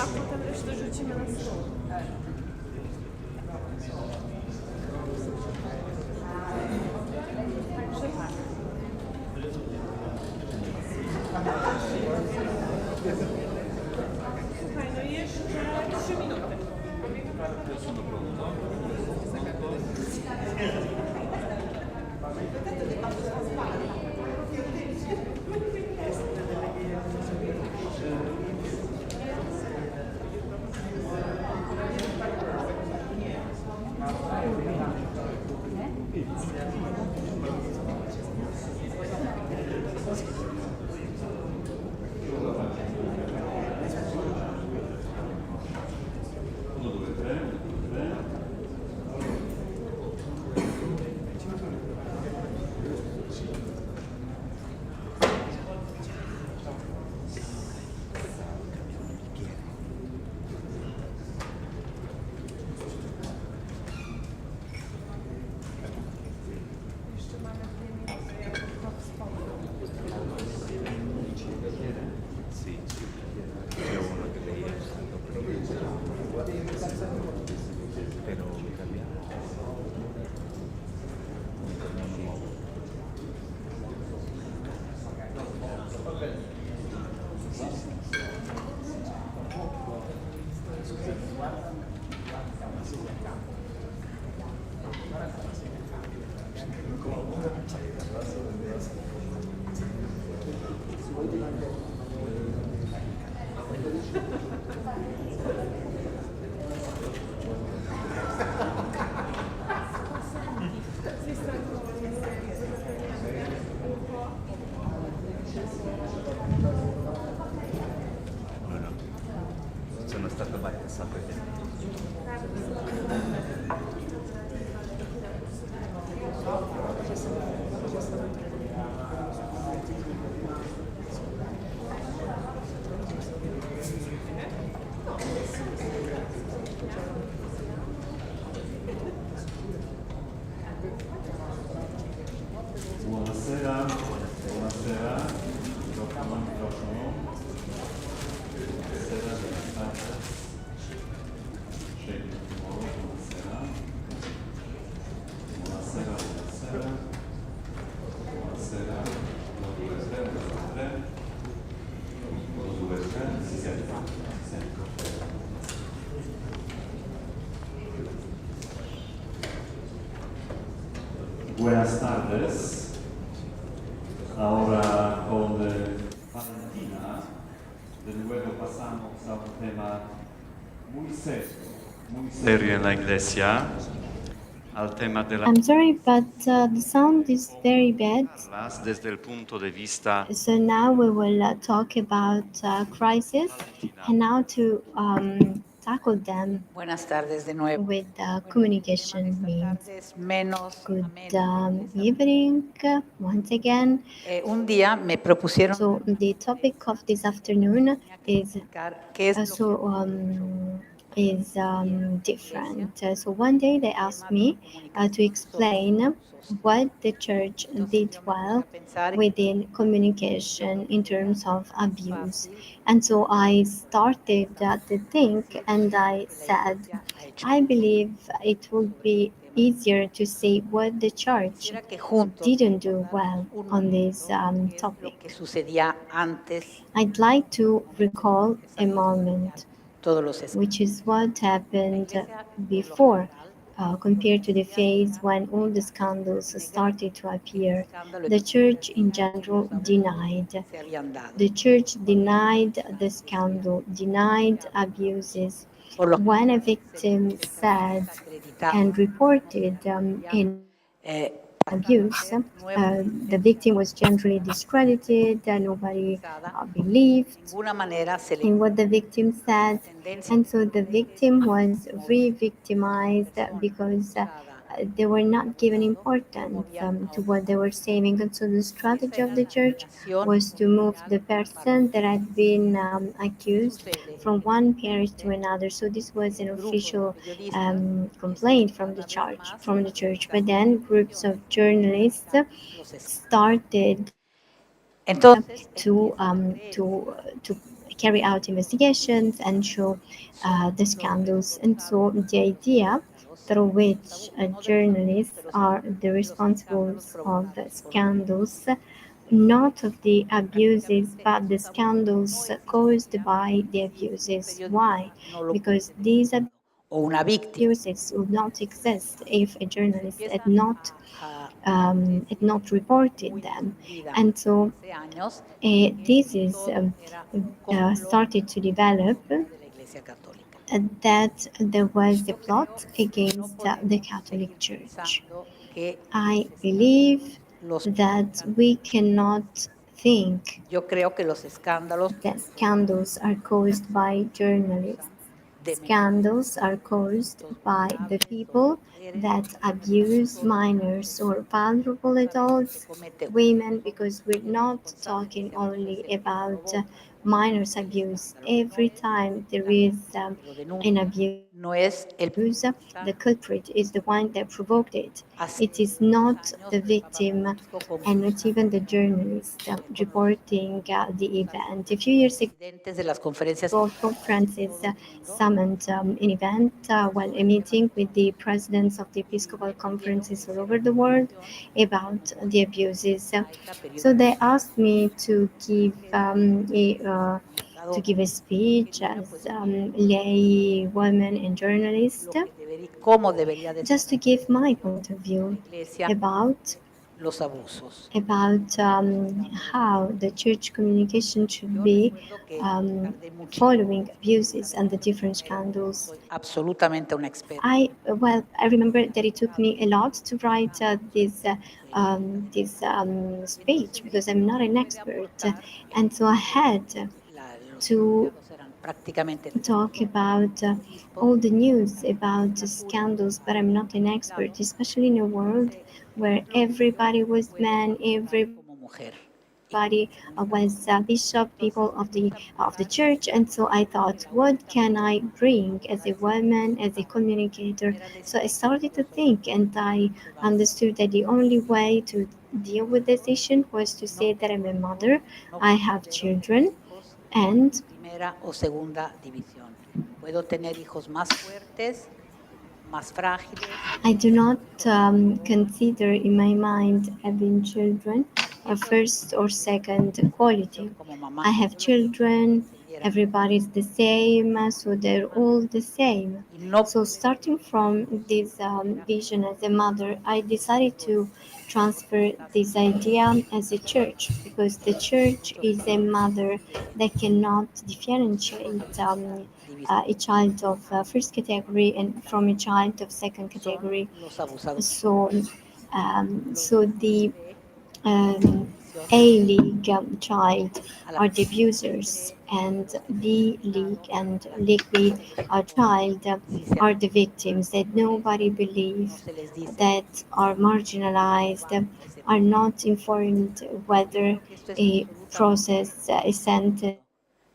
A potem resztę rzucimy na stół. Słuchaj, no jeszcze 3 minuty. Sono stato battezzato Buonasera, buonasera, buonasera, buenas tardes. Ahora con Valentina, de nuevo pasamos a un tema muy serio en la iglesia, al tema de la... I'm sorry, but the sound is very bad. Desde el punto de vista... So now we will talk about crisis and how to tackle them. Buenas tardes de nuevo. With communication means good evening once again. Un día me propusieron. So the topic of this afternoon is different. So one day they asked me to explain what the church did well within communication in terms of abuse. And so I started to think and I said, I believe it would be easier to say what the church didn't do well on this topic. I'd like to recall a moment, which is what happened before, compared to the phase when all the scandals started to appear. The church in general denied. The church denied the scandal, denied abuses. When a victim said and reported in abuse, the victim was generally discredited, nobody believed in what the victim said, and so the victim was re-victimized because they were not given importance to what they were saying, and so the strategy of the church was to move the person that had been accused from one parish to another. So this was an official complaint from the church. But then groups of journalists started to carry out investigations and show the scandals. And so the idea through which journalists are the responsibles of the scandals, not of the abuses, but the scandals caused by the abuses. Why? Because these o una víctima abuses would not exist if a journalist empieza had not reported them. difundida And so hace años this is todo era un complot started to develop de la Iglesia Católica. that there was a Yo creo plot que no against the podemos Catholic seguir Church. pensando que I los believe los that we cannot think yo creo que los escándalos that scandals are caused by journalists. de Scandals are caused by the people that abuse minors or vulnerable adults, women, because we're not talking only about minors abuse. Every time there is an abuse, no es el the culprit is the one that provoked it. It is not the victim and not even the journalist reporting the event. A few years ago, presidentes de las conferencias Pope Francis summoned an event while a meeting with the presidents of the Episcopal conferences all over the world about the abuses. So they asked me to give a speech as lay woman and journalist, cómo debería de ser just to give my point of view la Iglesia about los abusos. how the church communication should Yo be recuerdo que tardé muchísimo, following abuses and the different scandals. soy absolutamente una experta. I remember that it took me a lot to write this speech because I'm not an expert, and so I had Los to enunciados eran prácticamente talk about all the news about the scandals, but I'm not an expert, especially in a world where everybody was man, everybody como mujer. was bishop, people of the church, and so I thought, what can I bring as a woman, as a communicator? So I started to think, and I understood that the only way to deal with this issue was to say that I'm a mother, I have children, and Primera o segunda división. Puedo tener hijos más fuertes, más frágiles. I do not consider in my mind having children a first or second quality. I have children, everybody's the same, so they're all the same. So, starting from this vision as a mother, I decided to transfer this idea as a church because the church is a mother that cannot differentiate a child of first category and from a child of second category. Los abusados. So the A League child are the abusers, and B League and League B child are the victims that nobody believes, that are marginalized, are not informed whether a process, a sentence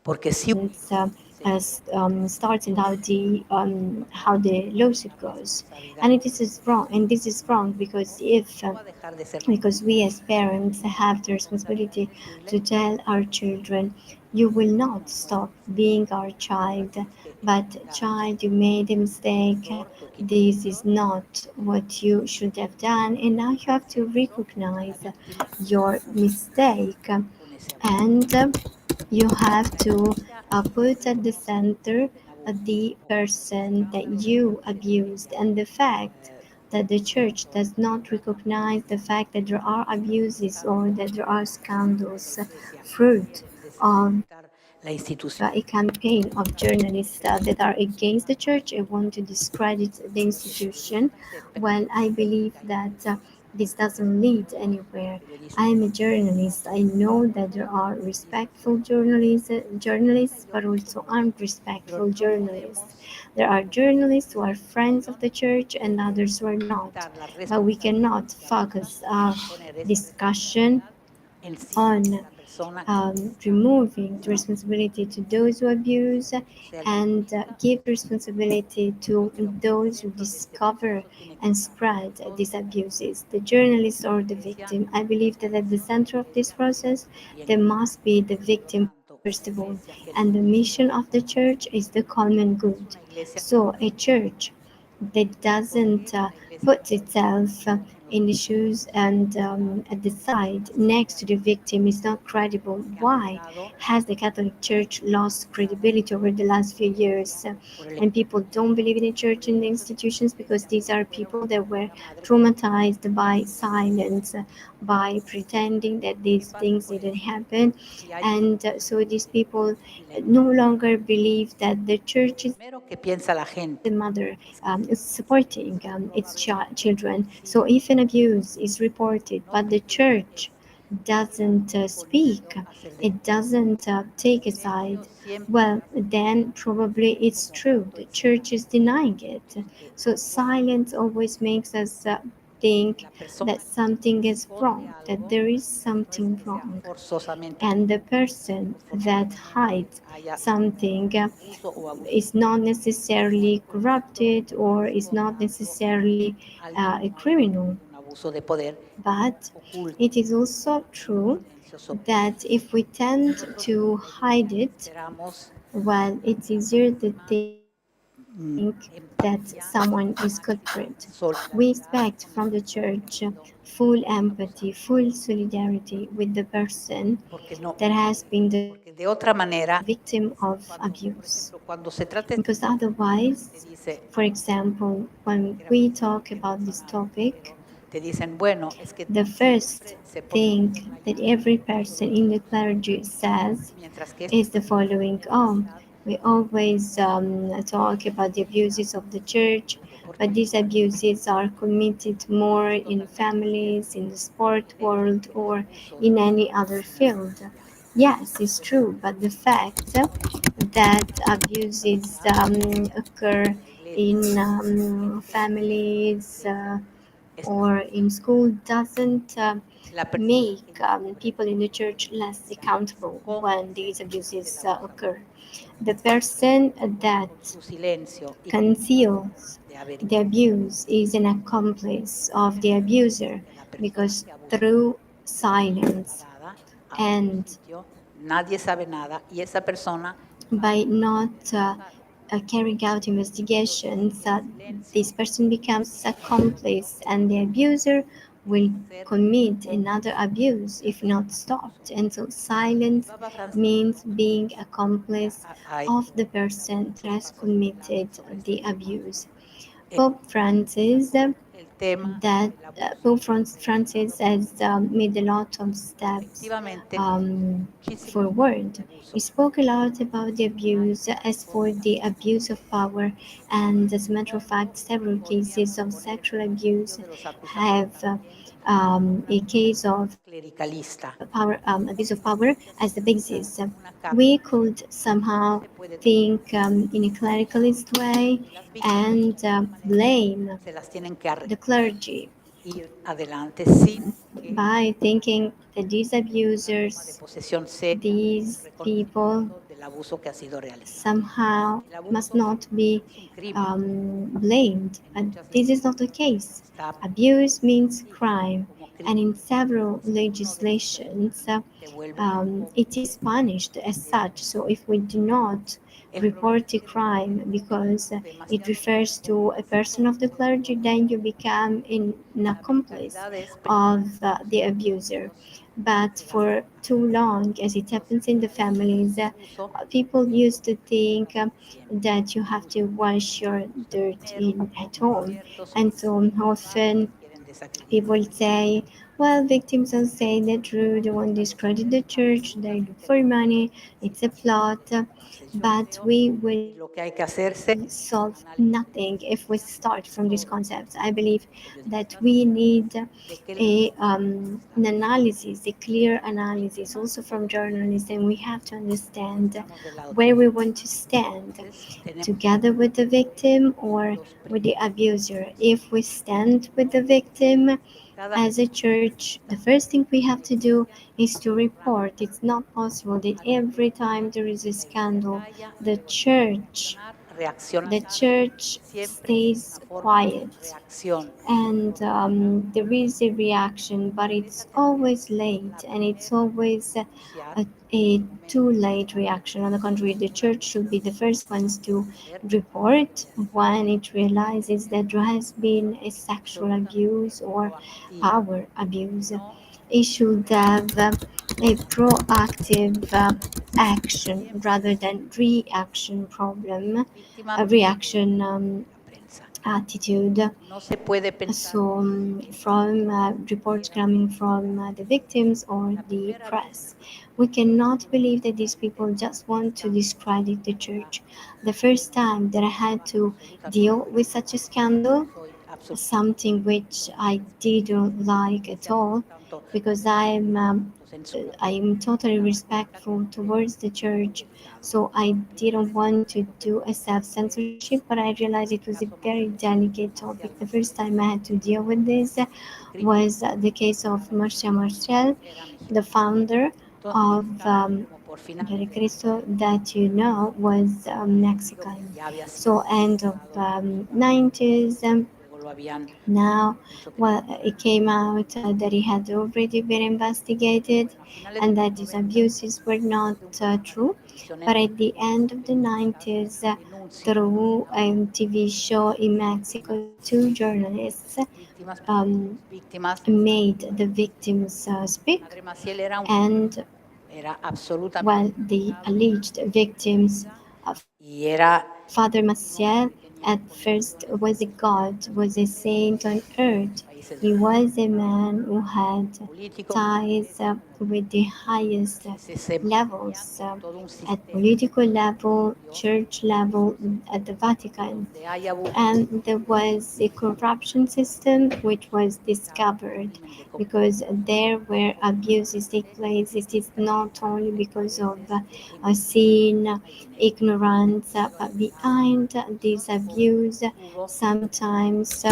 Porque si starts and how the lawsuit goes, and this is wrong. And this is wrong because because we as parents have the responsibility to tell our children, you will not stop being our child, but child, you made a mistake. This is not what you should have done, and now you have to recognize your mistake and you have to put at the center the person that you abused, and the fact that the church does not recognize the fact that there are abuses or that there are scandals fruit of la institución a campaign of journalists that are against the church and want to discredit the institution. Well, I believe that this doesn't lead anywhere. I am a journalist. I know that there are respectful journalists, but also unrespectful journalists. There are journalists who are friends of the church and others who are not. But we cannot focus our discussion on removing the responsibility to those who abuse and give responsibility to those who discover and spread these abuses, the journalist or the victim. I believe that at the center of this process, there must be the victim first of all, and the mission of the church is the common good. So a church that doesn't put itself in the shoes and at the side next to the victim is not credible. Why has the Catholic Church lost credibility over the last few years? And people don't believe in the church and the institutions because these are people that were traumatized by silence, by pretending that these things didn't happen. And so these people no longer believe that the church is Primero, ¿qué piensa la the gente? mother is supporting its children. So if an abuse is reported, but the church doesn't speak, it doesn't take a side, well, then probably it's true. The church is denying it. So silence always makes us think that something is wrong, that there is something wrong. Forzosamente And the person that hides haya something uso o abuso. is not necessarily corrupted or is not necessarily a criminal. Un abuso de poder But oculto, it is also true silencioso. that if we tend to hide it, Esperamos well, it's easier to think that empatía, someone is culprit. We solidaridad, expect from the church full empathy, full solidarity with the person porque no, that has been the porque de otra manera, victim of cuando, por abuse. ejemplo, cuando se trata este Because tema, te otherwise, dice, for example, when que era we cuestión talk que about this razonara, topic, pero te dicen, bueno, es que the first siempre se pone thing una that llanta every en todos person los in the abusos, clergy says mientras que esto is the es una following: oh, generalidad we always talk about the abuses of the church, but these abuses are committed more in families, in the sport world, or in any other field. Yes, it's true, but the fact that abuses occur in families or in school doesn't la persona que make encubre people in the church less accountable when cómplice these abuses del abusador, occur. The person that por su silencio y conceals de haber the abuse is an accomplice of the abuser que la persona because que abusa through silence parada a otro and sitio, nadie sabe nada y esa persona by not acusarlo. carrying out investigations, El silencio this person becomes accomplice and the abuser will ser commit another cómplice abuse de la if not persona que stopped. abusó. And so silence Papa Francisco means being accomplice ha of hecho the person that has pasos adelante committed sobre este the tema. abuse. Eh, Pope Francis el tema that del abuso Pope Francis has made a lot of steps efectivamente muchísimo de forward. He abuso. spoke a lot about the abuse as for the abuse of power, and as a matter of fact, several cases of sexual abuse De los acusadores have a case of clericalista. power abuse of power as the basis. Una carta We could somehow se puede think in a clericalist way y las víctimas and de alguna manera blame se las tienen que the clergy ir adelante sin que by thinking that these una toma de abusers, posesión seria, un these people, reconocimiento del abuso que ha sido realizado. somehow El must abuso not be es un crimen blamed. en But muchas this is not the case. está Abuse means sí, crime, como and crimen. in several Si uno de los tres legislations, te vuelve it is punished as such. So if we do not el problema report es a que luego crime because it demasiados refers to a person of the clergy, then you become an la accomplice mentalidad es of the abuser. But for too long, as it happens in the families, abuso people used to think siempre. that you have to wash your dirt Dinero, in at home, ciertos and so often quieren desacreditar. people say, well, victims don't say the truth, they won't discredit the church, they look for money, it's a plot, Entonces yo but creo we que will lo que hay que hacerse solve análisis nothing if we start from these sobre concepts. I believe aquellos that we discursos need de qué es lo an analysis, a clear analysis, also from journalists, and we have to understand estamos del lado. where we want to stand, Entonces tenemos together with the victim or dos with the abuser. If we stand with the victim, cada as a church, the first thing we have to do is to report. It's not possible that every time there is a la iglesia scandal, calla, the luego tiene que church reaccionar, the church stays quiet, and there is a reaction, but it's always late, and it's always a too late reaction. On the contrary, the church should be the first ones to report when it realizes that there has been a sexual abuse or power abuse. It should have a proactive action rather than reaction problem, a reaction attitude. So, from reports coming from the victims or the press, we cannot believe that these people just want to discredit the church. The first time that I had to deal with such a scandal, something which I didn't like at all, because I'm totally respectful towards the church, so I didn't want to do a self censorship, but I realized it was a very delicate topic. The first time I had to deal with this was the case of Marcia Marcel, the founder of Cristo, that you know was Mexican. So end of 90s. Now, well, it came out that he had already been investigated and that these abuses were not true. But at the end of the 90s, through a TV show in Mexico, two journalists made the victims speak, and well, the alleged victims, Father Maciel at first was a god, was a saint on earth. He was a man who had ties with the highest levels, at political level, church level, at the Vatican. And there was a corruption system which was discovered because there where abuses take place. It is not only because of sin, ignorance, but behind this abuse, sometimes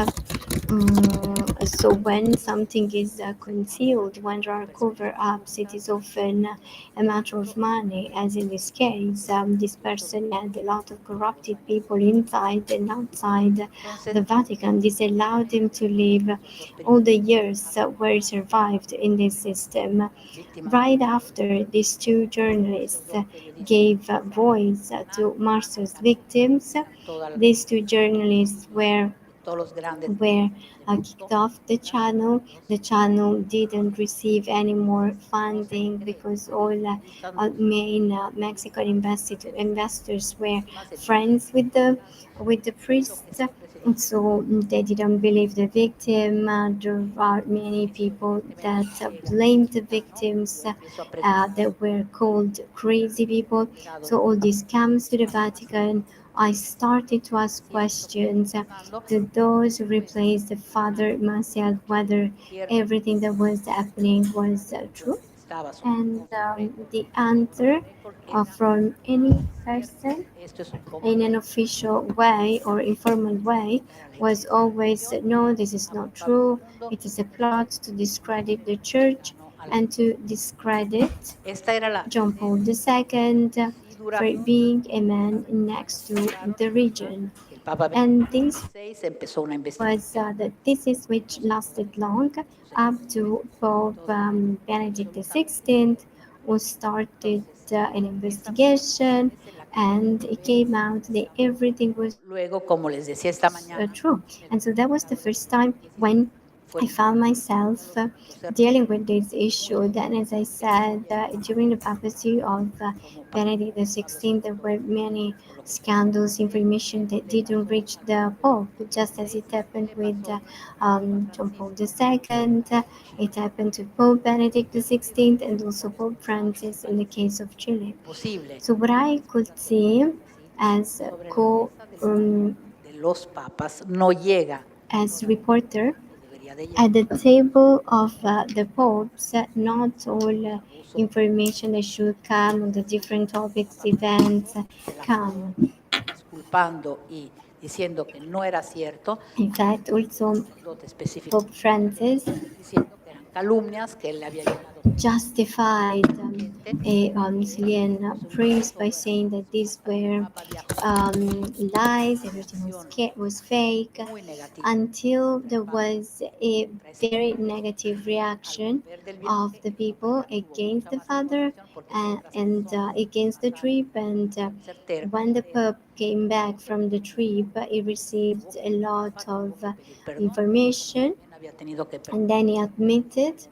so when something is concealed, when there are cover-ups, it is often a matter of money, as in this case. This person had a lot of corrupted people inside and outside the Vatican. This allowed him to live all the years where he survived in this system. Right after these two journalists gave voice to Marcel's victims, these two journalists were kicked off the channel. The channel didn't receive any more funding because all main Mexican investors were friends with the priests, and so they didn't believe the victim. There are many people that blamed the victims, that were called crazy people. So all this comes to the Vatican. I started to ask questions to those who replaced the Father Marcial whether everything that was happening was true. And the answer from any person in an official way or informal way was always no, this is not true. It is a plot to discredit the church and to discredit John Paul II for being a man next to the region. And this was the thesis which lasted long up to Pope Benedict XVI, who started an investigation, and it came out that everything was true. And so that was the first time when I found myself dealing with this issue. Then, as I said, during the papacy of Benedict XVI, there were many scandals, information that didn't reach the Pope, just as it happened with John Paul II. It happened to Pope Benedict XVI and also Pope Francis in the case of Chile. So, what I could see as as reporter at the table of the popes, not all information that should come on the different topics, events come. In fact, also Pope Francis calumnias que él le había llamado justified a Chilean priest by saying that these were lies, everything was fake, muy negativa. until there was a very negative reaction of the people against the father and against the trip. And when the Pope came back from the trip, he received a lot of information, and then he admitted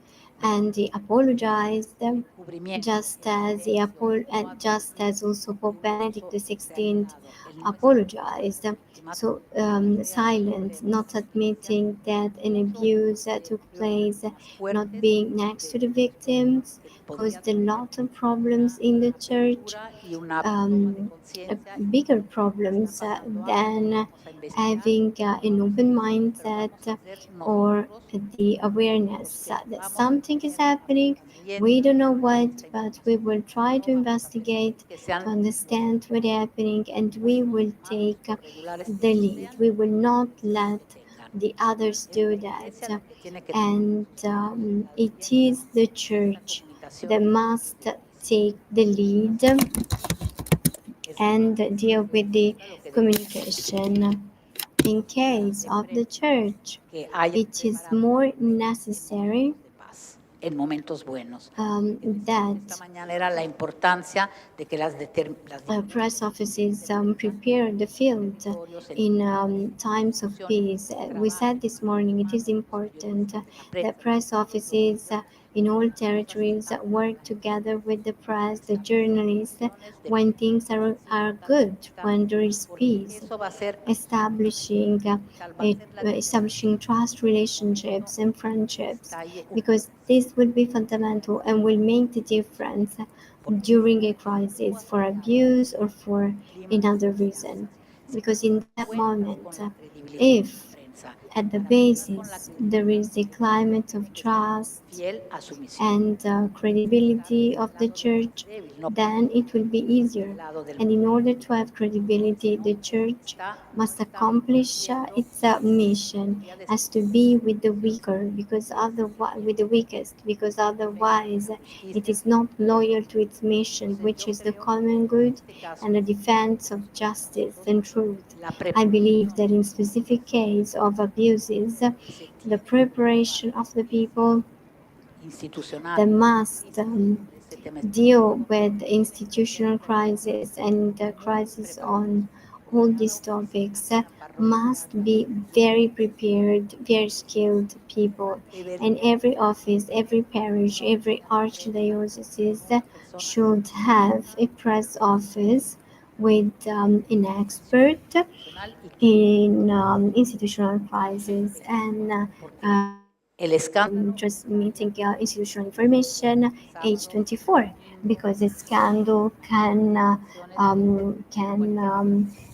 and he apologized, just as also Pope Benedict XVI apologized. So silent, not admitting that an abuse took place, not being next to the victims, caused a lot of problems in the church, um, bigger problems than having an open mindset or the awareness that something is happening. We don't know what, but we will try to investigate to understand what's happening, and we will take the lead. We will not let the others do that. And it is the church that must take the lead and deal with the communication. In case of the church, it is more necessary en momentos buenos. that Esta mañana era la importancia de que las press offices prepare the field in times of peace. We said this morning it is important that press offices in all territories work together with the press, the journalists, when things are good, when there is peace, establishing trust relationships and friendships, because this will be fundamental and will make the difference during a crisis for abuse or for another reason. Because in that moment, if at the basis there is a climate of trust and credibility of the church, then it will be easier. And in order to have credibility, the church must accomplish its mission as to be with the weaker, because otherwise, with the weakest, because otherwise it is not loyal to its mission, which is the common good and the defense of justice and truth. I believe that in specific case of abuses, the preparation of the people that must deal with institutional crisis and the crisis on all these topics must be very prepared, very skilled people. And every office, every parish, every archdiocese should have a press office with an expert in institutional crisis and transmitting institutional information age 24, because a scandal can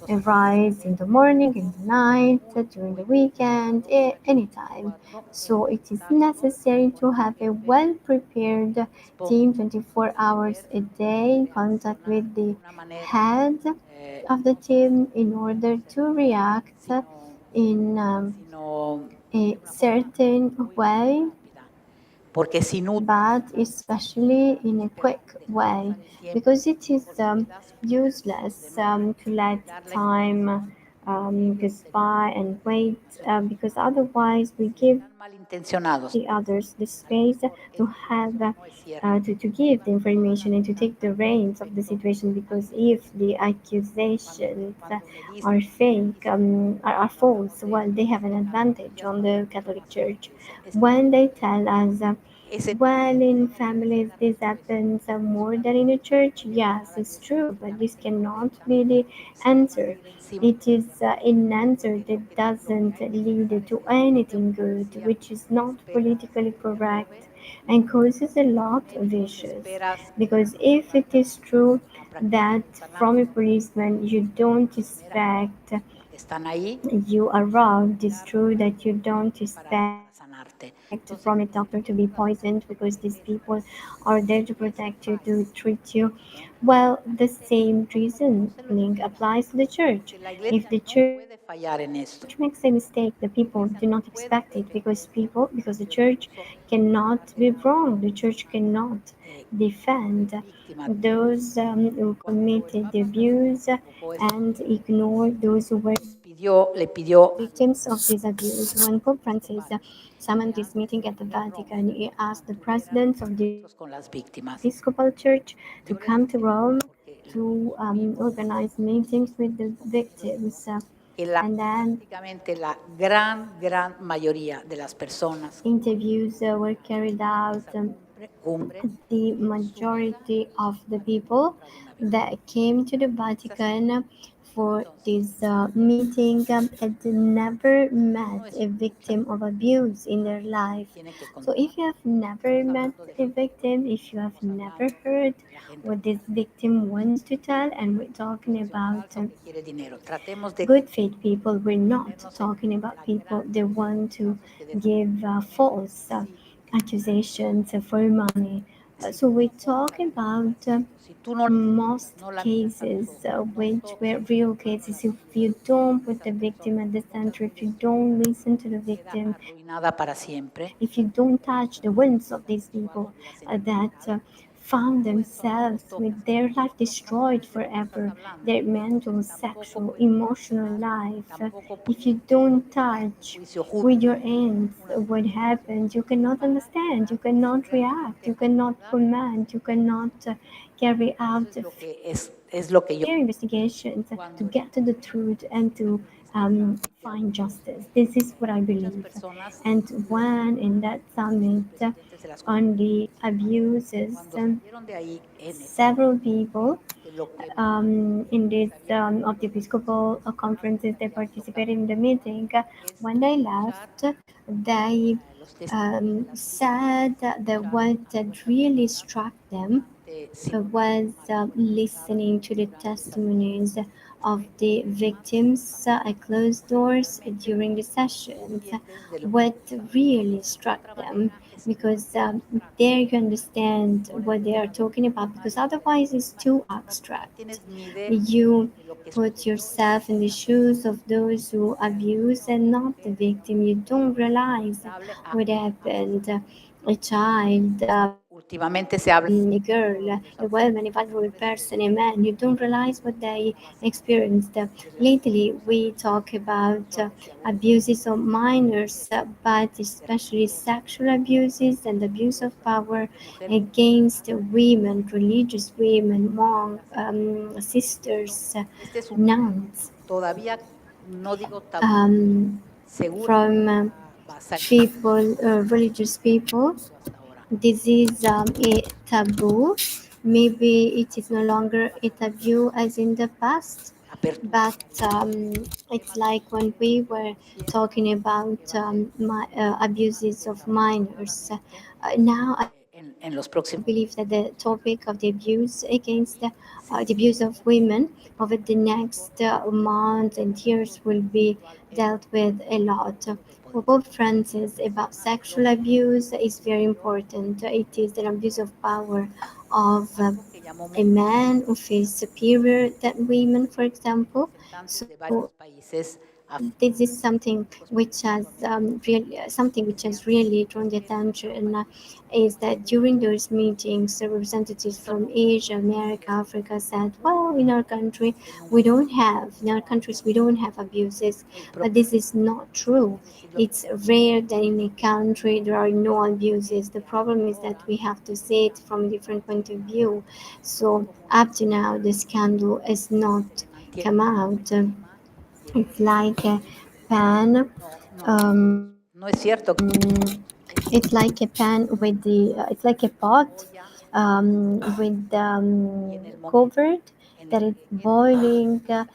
arise in the morning, in the night, during the weekend, anytime. So it is necessary to have a well prepared team 24 hours a day in contact with the head of the team in order to react in a certain way, but especially in a quick way, because it is useless to let time goes by and wait, because otherwise we give the others the space to have to give the information and to take the reins of the situation, because if the accusations are fake, are false, well, they have an advantage on the Catholic Church when they tell us well, in families this happens more than in a church. Yes, it's true, but this cannot be the answer. It is an answer that doesn't lead to anything good, which is not politically correct and causes a lot of issues. Because if it is true that from a policeman you don't expect, you are robbed, it's true that you don't expect from a doctor to be poisoned because these people are there to protect you, to treat you. Well, the same reasoning applies to the church. If the church makes a mistake, the people do not expect it because the church cannot be wrong. The church cannot defend those who committed the abuse and ignore those who were victims of this abuse. When Pope Francis summoned this meeting at the Vatican, he asked the presidents of the Episcopal Church to come to Rome to organize meetings with the victims. And then interviews were carried out. The majority of the people that came to the Vatican for this meeting had never met a victim of abuse in their life. So if you have never met a victim, if you have never heard what this victim wants to tell, and we're talking about good faith people, we're not talking about people that want to give false accusations for money. So we talk about most cases which were real cases. If you don't put the victim at the center, if you don't listen to the victim, if you don't touch the wounds of these people that found themselves with their life destroyed forever, their mental, sexual, emotional life, if you don't touch with your hands what happened, you cannot understand, you cannot react, you cannot comment, you cannot carry out fair investigations to get to the truth and to find justice. This is what I believe. And when in that summit on the abuses, several people in this of the Episcopal conferences they participated in the meeting. When they left, they said that what really struck them was listening to the testimonies of the victims at closed doors during the sessions. What really struck them, because there you understand what they are talking about, because otherwise it's too abstract. You put yourself in the shoes of those who abuse and not the victim. You don't realize what happened. A child, a girl, a woman, a vulnerable person, a man. You don't realize what they experienced. Lately, we talk about abuses of minors, but especially sexual abuses and abuse of power against women, religious women, monks, sisters, nuns, from people, religious people. This is a taboo. Maybe it is no longer a taboo as in the past, but it's like when we were talking about abuses of minors. Now I believe that the topic of the abuse against the abuse of women over the next months and years will be dealt with a lot. For Pope Francis, about sexual abuse is very important. It is an abuse of power of a man who feels superior than women, for example. So this is something which has really drawn the attention is that during those meetings, the representatives from Asia, America, Africa said, "Well, in our countries we don't have abuses," but this is not true. It's rare that in a country there are no abuses. The problem is that we have to see it from a different point of view. So up to now, the scandal has not come out. It's like a pan. It's like a pan with it's like a pot with covered that is boiling, but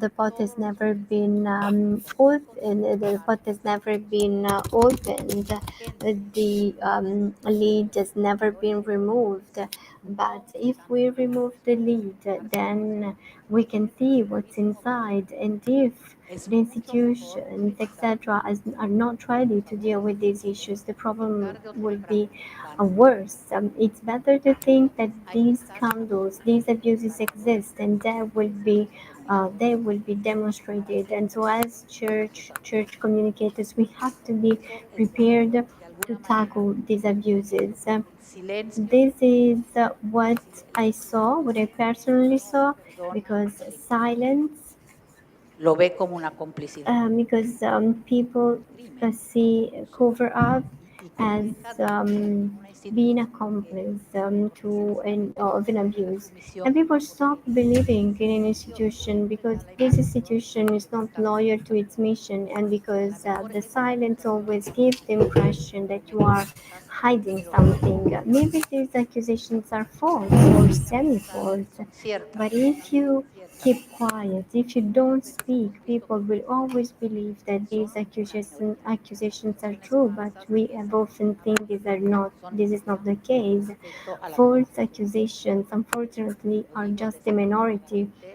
the pot has never been opened. The pot has never been opened. The lid has never been removed. But if we remove the lid, then we can see what's inside. And if the institutions, etc., are not ready to deal with these issues, the problem will be worse. It's better to think that these scandals, these abuses exist, and they will be demonstrated. And so, as church communicators, we have to be prepared to tackle these abuses. El silencio, This is what I saw, what I personally saw, because silence, lo ve como una complicidad because people crimen see cover up y que as deja de ser una being institución accomplice que to of an abuse, sumisión and people stop porque believing in an institución institution because respeta la this institución institution is not está loyal bien. to its mission, and A lo because mejor the esa silence identificación always gives the impression that you are estás, hiding pero something. Maybe these accusations are false or semi-false, son ciertas, but if you ciertas, keep quiet, if you don't speak, visto people will always believe that these son accusations are true, but we have often think these are not. son This is not the case. respecto a la False accusations, unfortunately, lo are digo just a minority desgraciadamente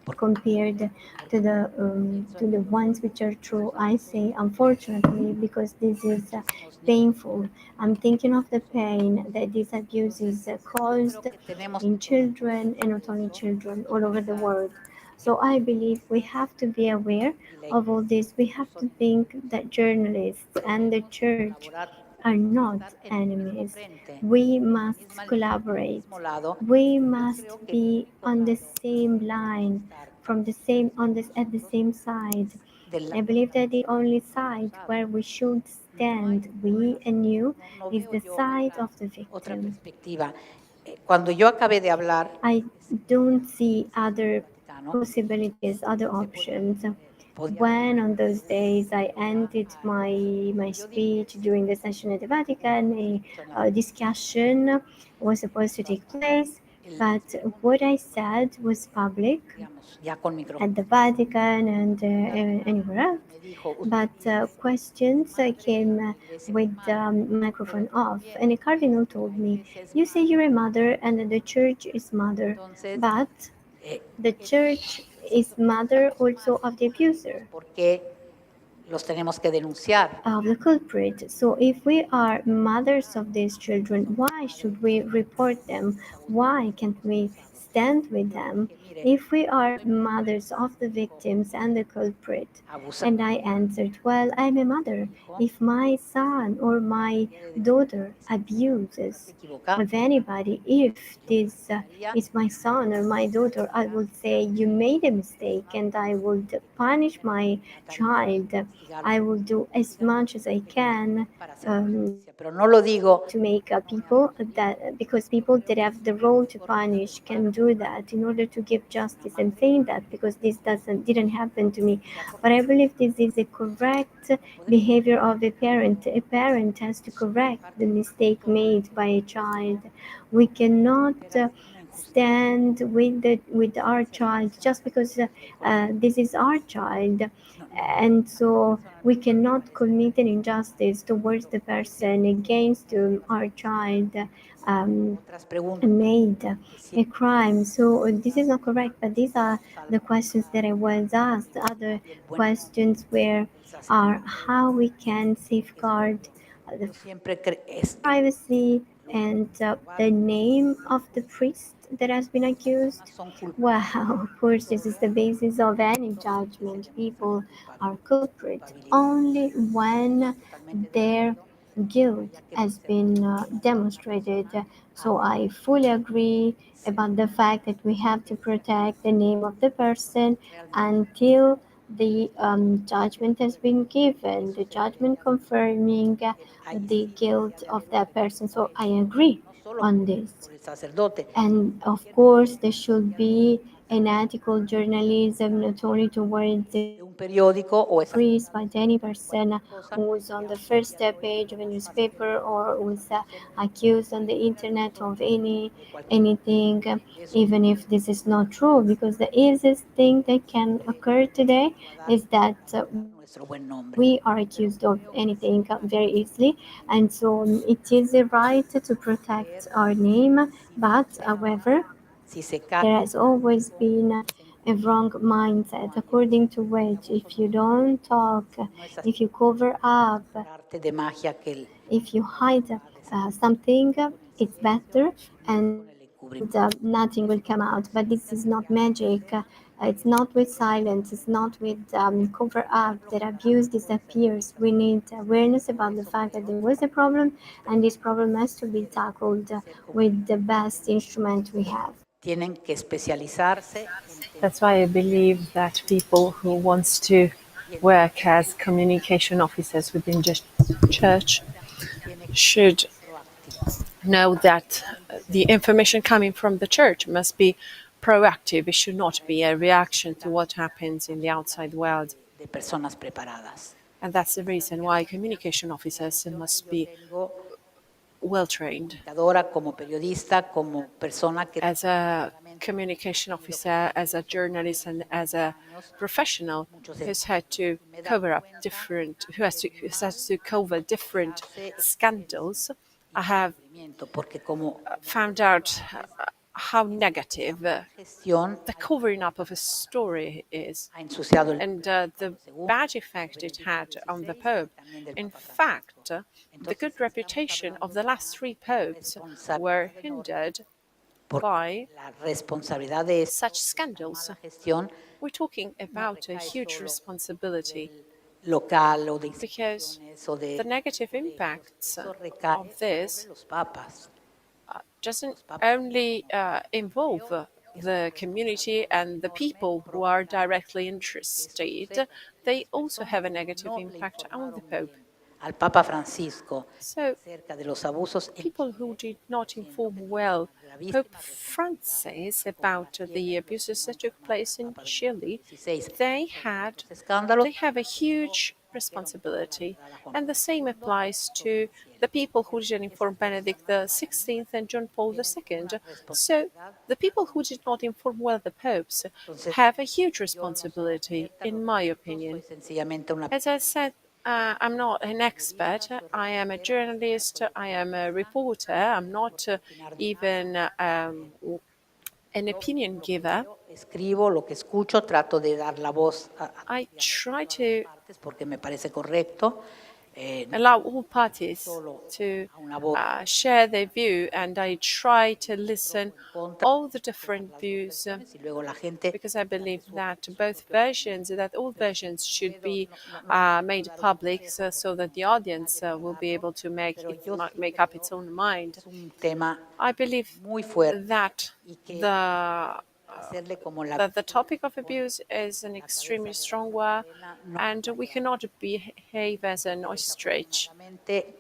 porque compared pienso to en the ones which are true. I say unfortunately because this is muchísimos niños. painful. I'm thinking of the pain that these abuses Yo creo caused que tenemos in que children, and not only children, all over the pensar world. que So I believe we have to be aware y la of all this. We have son to think that journalists and the debemos church colaborar, are not estar en el mismo enemies. frente, We en la must misma línea, en el collaborate. mismo lado. We Yo must creo que be muy on the tocado same line, estar from the same on this at the nosotros same side. del I lado believe that the only del side acusado. where we should No hay stand, we and you, no is veo the yo side of the otra victim. perspectiva. Cuando yo acabé de hablar, I don't see other Vaticano, possibilities, other se podía, options. podía When on those days I a- ended my yo dije, speech during the session at the Vatican, mencionar, a discussion was supposed to take place, el but segundo, what I said was public digamos, ya con at micrófono. the Vatican and anywhere else. Me dijo, But usted questions came with microphone off, and a cardinal told me, "You say you're a mother, and the church is mother, entonces, but the ¿qué church esas is mother also of the abuser, por qué los tenemos que denunciar? of the culprit. So if we are mothers of these children, why should we report them? Why can't we stand with Yo le them dije, mire, if we are mothers of the victims and the culprit?" abusar, And I answered, "Well, I'm a mother. If my son or my daughter abuses equivocada, of anybody, if yo this haría is my son or my daughter, I would say you made a mistake, and I would punish my child. I will do as much as I can para hacer justicia, pero no lo digo to make people that, because people that have the role to punish can do that in order to give justice. I'm saying that because this didn't happen to me, but I believe this is a correct behavior of a parent. A parent has to correct the mistake made by a child. We cannot stand with our child just because this is our child, and so we cannot commit an injustice towards the person against whom our child um, otras preguntas made que sí a crime. So this is not correct, but these are the questions that I was asked. Other y el buen questions were del sacerdote. are how we can safeguard the Yo siempre privacy and the name of the priest that has been accused. son culpables Well, of course, this is the basis of any judgment. People are culprit only when totalmente de their guilt has been demonstrated. So I fully agree about the fact that we have to protect the name of the person until the judgment has been given, the judgment confirming the guilt of that person. So I agree no solo on this. por el sacerdote, And of course, there should be unethical journalism, not only towards the de un periódico o esa press, but any person cosa who's on the digamos, first ya puede page of a pasarse newspaper or who's información accused on the internet of de cualquier anything, eso even if this is not true, because the easiest thing that can occur today is that nuestro buen nombre. we are accused of anything very easily, and so it is a right to protect our name. But however, Si se cae, there has always been a wrong mindset according to which if you don't talk, no es if you cover up, por arte de magia que el if you hide something, it's better and con el encubrimiento. nothing will come out. But this is not magic. It's not with silence, it's not with cover up that abuse disappears. We need awareness about the fact that there was a problem, and this problem has to be tackled with the best instrument we have. Tienen que especializarse en That's why I believe that people who wants to work as communication officers within the church tiene que should ser proactivo. know that the information coming from the church must be proactive. It should not be a reaction to what happens in the outside world. De personas preparadas. And that's the reason why communication officers must be Tengo well trained. comunicadora, como periodista, como persona que As a communication officer, as a journalist, and as a professional who's had to cover up different, who has to cover different scandals, I have porque como found out how negative gestión the covering up of a story is, ha ensuciado el and the bad effect it had on the Pope. In fact, the good reputation of the last three popes were hindered by la responsabilidad de such scandals. la gestión We're talking about a huge responsibility local o de because instituciones o de the negative impacts eso recae of this sobre los papas. doesn't only involve the community and the people who are directly interested, they also have a negative impact on the Pope. Al Papa Francisco So acerca de los abusos en people who did not inform well Pope Francis about the abuses that took place in Chile, they have a huge responsibility. And the same applies to the people who didn't inform Benedict XVI and John Paul II. So the people who did not inform well the popes have a huge responsibility, in my opinion. sencillamente una As I said, I'm not an expert. I am a journalist. I am a reporter. I'm not even an opinion giver. escribo, lo que escucho, trato de dar la voz a I try to partes porque me parece correcto. allow all parties to share their view, and I try to listen all the different views y luego la gente because I believe that all versions should be made public so that the audience will be able to make up its own mind. es un tema I believe muy fuerte that y que hacerle como la the topic of abuse is an extremely strong one, and we cannot behave as an ostrich,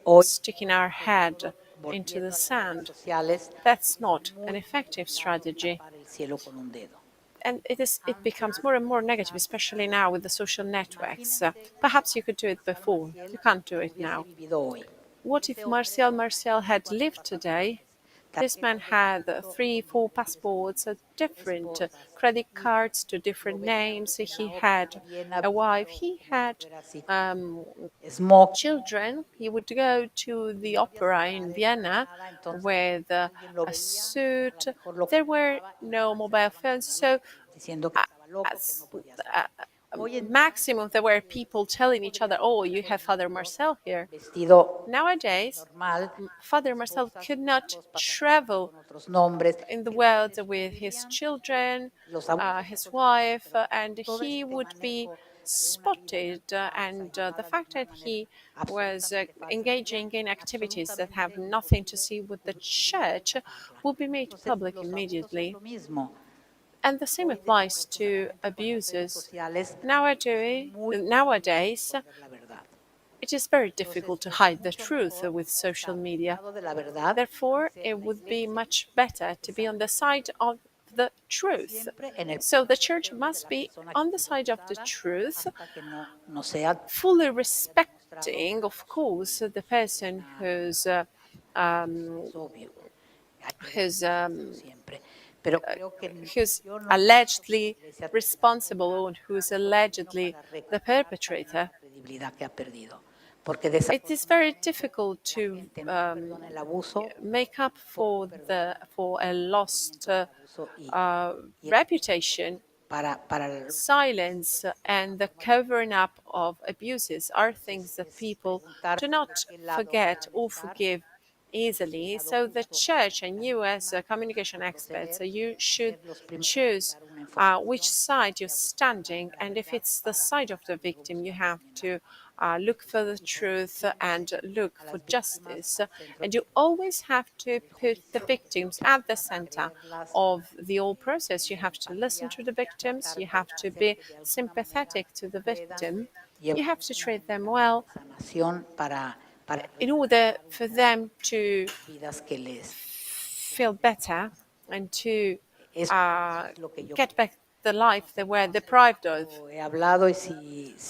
hoy sticking our head into the sand. sociales That's not an effective strategy. para el cielo con un dedo. And it becomes more and more negative, especially now with the social networks. Perhaps you could do it before. You can't do it now. What if Marcel had lived today? This man had 3-4 passports, different credit cards to different names. He had a wife. He had children. He would go to the opera in Vienna with a suit. There were no mobile phones, so maximum there were people telling each other, "Oh, you have Father Marcel here." Nowadays, Father Marcel could not travel in the world with his children, his wife, and he would be spotted. And the fact that he was engaging in activities that have nothing to see with the church will be made public immediately. And the same applies to abuses. Nowadays, it is very difficult to hide the truth with social media. Therefore, it would be much better to be on the side of the truth. So the church must be on the side of the truth, fully respecting, of course, the person um, who's um, who's allegedly responsible or who's allegedly the perpetrator. It is very difficult to make up for a lost reputation. Silence and the covering up of abuses are things that people do not forget or forgive easily. So the church and you as communication experts, you should choose which side you're standing, and if it's the side of the victim, you have to look for the truth and look for justice. And you always have to put the victims at the center of the whole process. You have to listen to the victims, you have to be sympathetic to the victim, you have to treat them well in order for them to feel better and to get back the life they were deprived of. I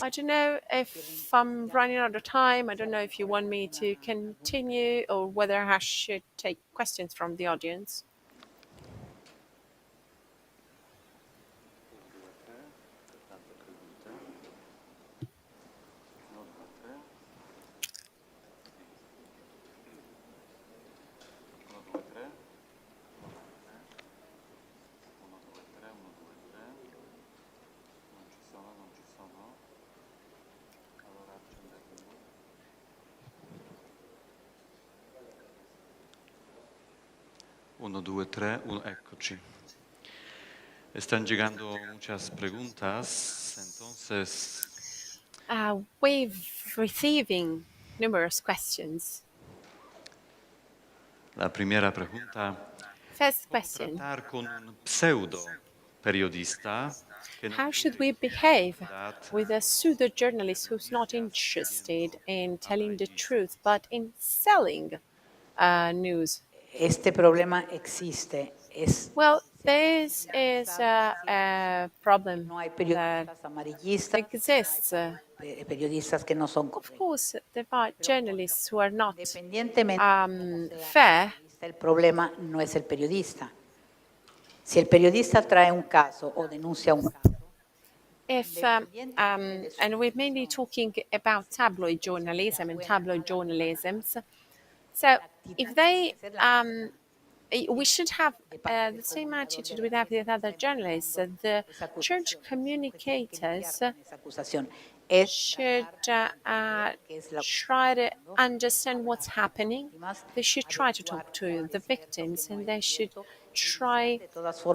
don't know if I'm running out of time. I don't know if you want me to continue or whether I should take questions from the audience. Uno, due, tre, eccoci. Están llegando muchas preguntas, entonces. We're receiving numerous questions. La primera pregunta. First question. Tratar con un pseudo periodista. How should we behave with a pseudo-journalist who's not interested in telling the truth, but in selling news? Este problema existe. Well, this is a problem No hay that periodistas amarillistas, exists. periodistas que no son Of course, there are journalists who are not independientemente fair. el problema no es el periodista. Si el periodista trae un caso o denuncia un caso, If and we're mainly talking about tabloid journalism and tabloid journalisms. So if they we should have the same attitude we have with other journalists. The church communicators should try to understand what's happening. They should try to talk to the victims, and they should try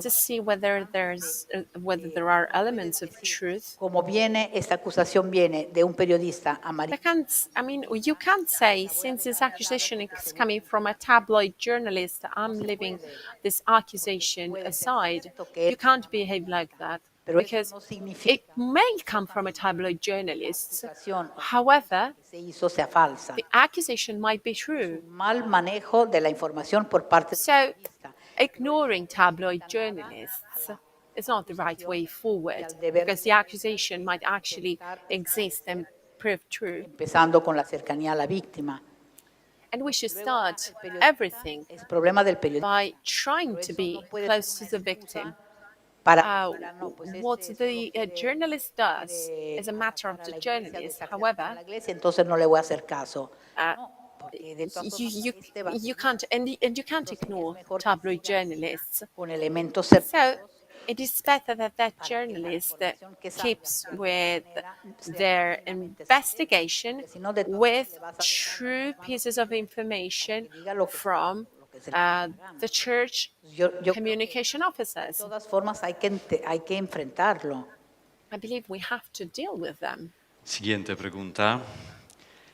to see whether there are elements of truth. como viene esta acusación viene de un periodista amarillista. You can't say, since this accusation is coming from a tabloid journalist, I'm leaving this accusation aside. You can't behave like that, because it may come from a tabloid journalist. However, the accusation might be true. Mal manejo de la información por parte del So, periodista. ignoring tabloid journalists is not the right way forward, because the accusation might actually exist and prove true. Empezando con la cercanía a la víctima. And we should start everything El problema del periodista. by trying to be close to the victim. What the journalist does is a matter of the journalist. However, entonces no le voy a hacer caso. you can't, and you can't ignore tabloid journalists. Con elementos So it is better that that journalist keeps with their investigation with true pieces of information from the church communication officers. De todas formas hay que enfrentarlo. I believe we have to deal with them. Siguiente pregunta.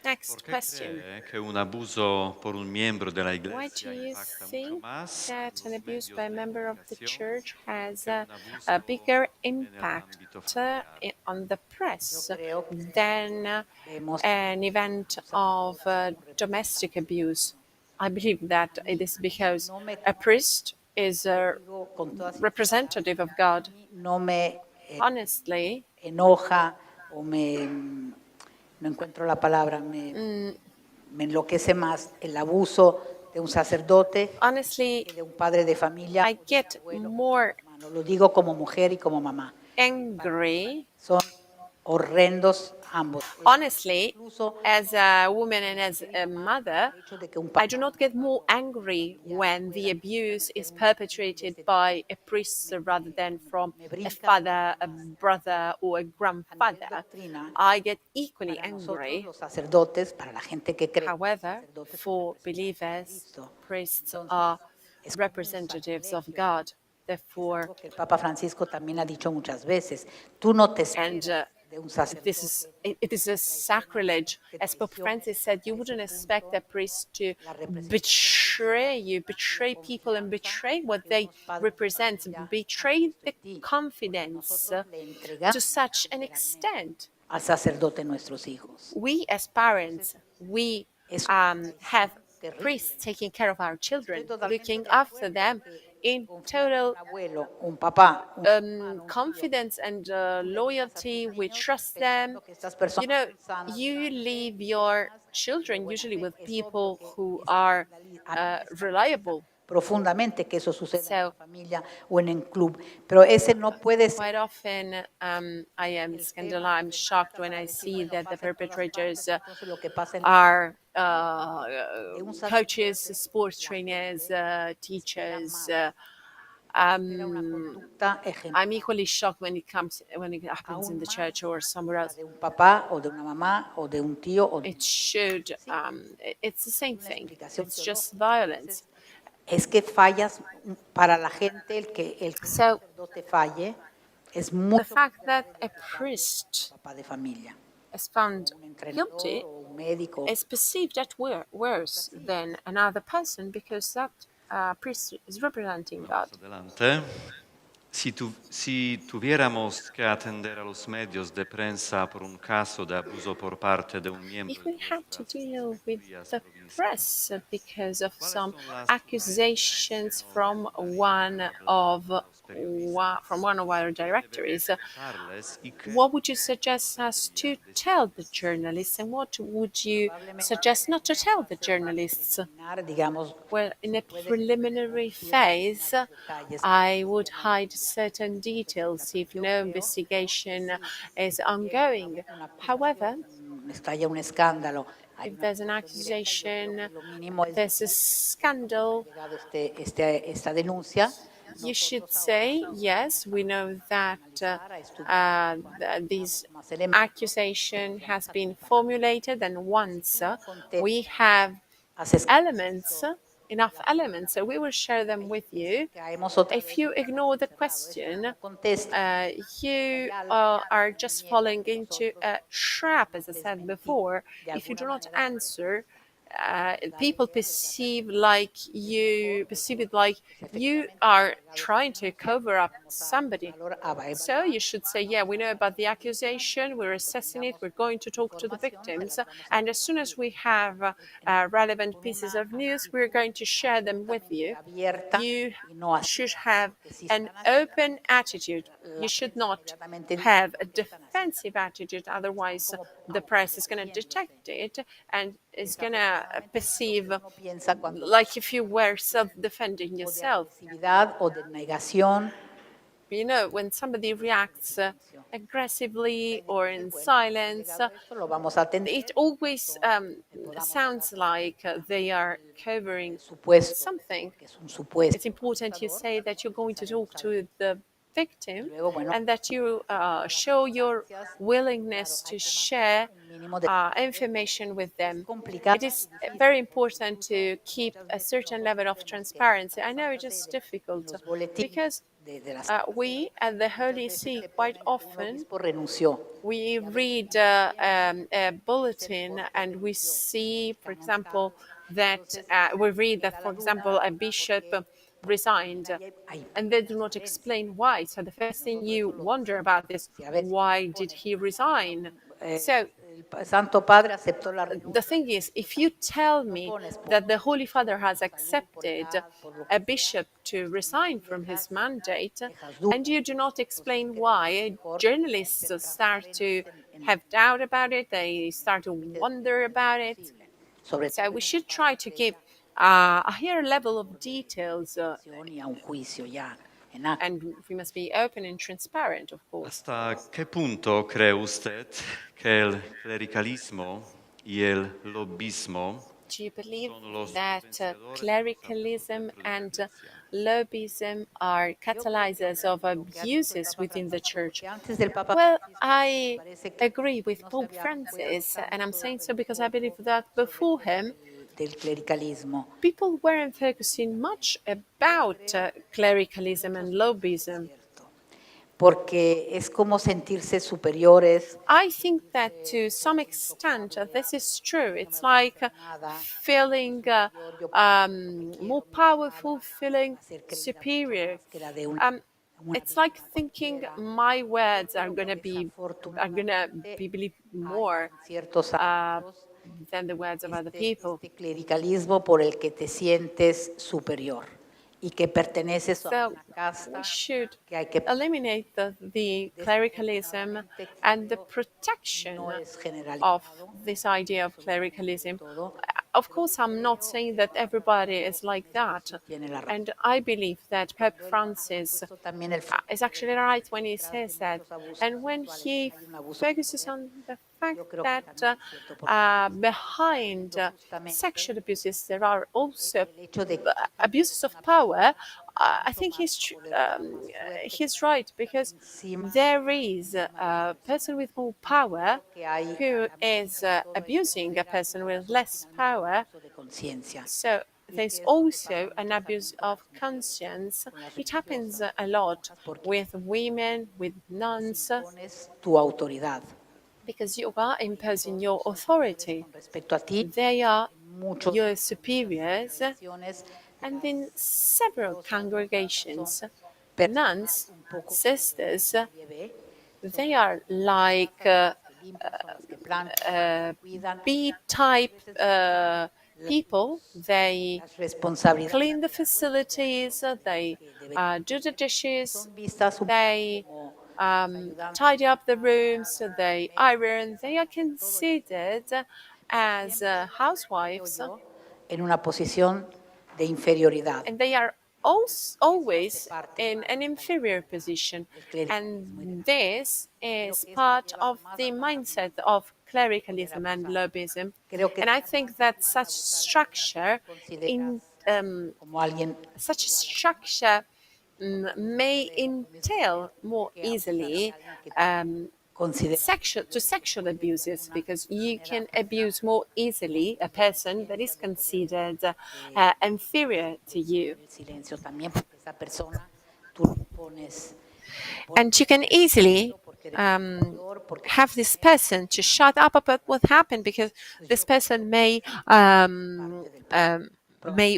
Next question. Che un abuso por un miembro della Why Iglesia do you impacta mucho think más that an abuse by a medios de member of the comunicación church has che un a abuso bigger impact nell'ambito familiare? on the press than an event of domestic abuse? I believe that it is because a priest is a representative of God. No me Honestly, enoja o no encuentro la palabra, me enloquece más el abuso de un sacerdote honestly, que de un padre de familia. I get more Hermano, lo digo como mujer y como mamá. angry. Son horrendos ambos. Honestly, Incluso as a woman and as a mother, el hecho de que un I do not get more angry when the abuse is perpetrated by a priest rather than from a father, a brother, or a grandfather. I get equally para nosotros angry. los sacerdotes, para la gente que cree, However, sacerdotes for believers, priests are representatives of God. Therefore, que el Papa Francisco también ha dicho muchas veces, tú no te and esperas de un sacerdote. it is a sacrilege. As Pope Francis said, you wouldn't expect a priest to betray you, betray people and betray what they represent, betray the confidence to such an extent. Al sacerdote nuestros hijos. We as parents, we have priests taking care of our children, looking after them in total Un papá, confidence and loyalty. We trust them. You know, you leave your children usually with people who are reliable. profundamente que eso suceda en la So, familia o en el club, pero ese no puede ser. quite often, I am scandalized. I'm shocked when I see that the perpetrators are coaches, sports trainers, teachers. I'm equally shocked when it happens in the church or somewhere else. De un papá o de una mamá o de un tío o It should. It's the same thing. It's just violence. es que fallas para la gente el que el So, sacerdote falle es muy the fact that a priest papá de familia, is found un entrenador guilty o un médico. is perceived as worse than another person because that priest is representing God. Adelante. Si tuviéramos que atender a los medios de prensa por un caso de abuso por parte de un miembro If we de had to nuestras deal with the provincias, press because of some accusations from one of our directories, contarles y que what would you suggest us to tell the journalists, and what would you suggest not to tell the journalists? Digamos, Well, in a preliminary phase, I would hide certain details if no investigation is ongoing. However, estalla un escándalo. Hay if una there's an acusación accusation, directa, lo mínimo es there's a scandal, llegado esta denuncia. you should say, yes, we know that this accusation has been formulated, and once we have enough elements, so we will share them with you. If you ignore the question, you are just falling into a trap, as I said before. If you do not answer, people perceive it like you are trying to cover up somebody. So you should say, yeah, we know about the accusation, we're assessing it, we're going to talk to the victims, and as soon as we have relevant pieces of news, we're going to share them with you. You should have an open attitude. You should not have a defensive attitude, otherwise the press is going to detect it and is going to perceive like if you were self-defending yourself. You know, when somebody reacts aggressively or in silence, it always sounds like they are covering something. It's important you say that you're going to talk to the victim and that you show your willingness to share information with them. It is very important to keep a certain level of transparency. I know it is difficult because we at the Holy See quite often we read a bulletin and we see, for example, that we read that, for example, a bishop resigned, and they do not explain why. So the first thing you wonder about is, why did he resign? So Santo Padre aceptó la the thing is, if you tell me that the Holy Father has accepted a bishop to resign from his mandate, and you do not explain why, journalists start to have doubt about it, they start to wonder about it. So we should try to give a higher level of details, y a un juicio ya en acto. and we must be open and transparent, of course. ¿Hasta qué punto cree usted que el clericalismo y el lobismo Do you believe son los that vencedores clericalism and lobbyism are catalyzers of abuses within the church? Well, I agree with Pope Francis, and I'm saying so because I believe that before him, del clericalismo? people weren't focusing much about clericalism and lobbyism. Porque es como sentirse superiores. I think that to some extent this is true. It's like feeling more powerful, feeling superior. It's like thinking my words are gonna be believed more than the words of other people. Este clericalismo por el que te sientes superior y que perteneces a So una casta we should que hay que eliminate the clericalism and the protection no es generalizado. of this idea of clericalism. Of course, I'm not saying that everybody is like that. Tiene la razón. And I believe that Pope Francis Eso también el is actually right when he says that. And when he focuses on the fact that behind sexual abuses, there are also hecho de abuses of power, I think he's right, because there is a person with more power who is abusing a person with less power. de conciencia. So there's also an abuse of conscience. It happens a lot with women, with nuns, Pones tu autoridad. because you are imposing your authority. Respecto a ti, They are muchos your superiors, tradiciones and in several congregations, nuns, sisters, they are like B-type people. They las responsabilidades clean the facilities, they do the dishes, son vistas un they tidy up the rooms, they iron. They are considered as housewives, yo en una posición de inferioridad. and they are always in an inferior position. And this is part of the mindset of clericalism and lobbyism. And I think that such structure Como alguien may entail more easily sexual abuses, because you can abuse more easily a person that is considered inferior to you. el silencio también, porque esa persona tú lo pones And you can easily have this person to shut up about what happened, because this person may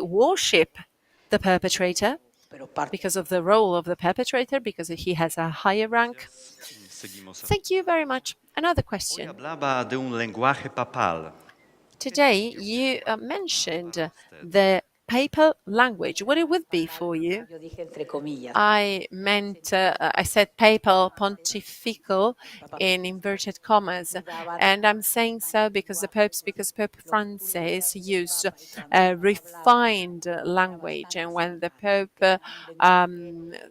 worship the perpetrator pero parte because of the role of the perpetrator, because he has a higher rank. Seguimos. Thank you very much. Another Hoy question. hablaba de un lenguaje papal. Today you mentioned the papal language. What it would be for you? yo dije entre comillas. I meant, I said papal, pontifical in inverted commas. And I'm saying so because Pope Francis used a refined language. And when the Pope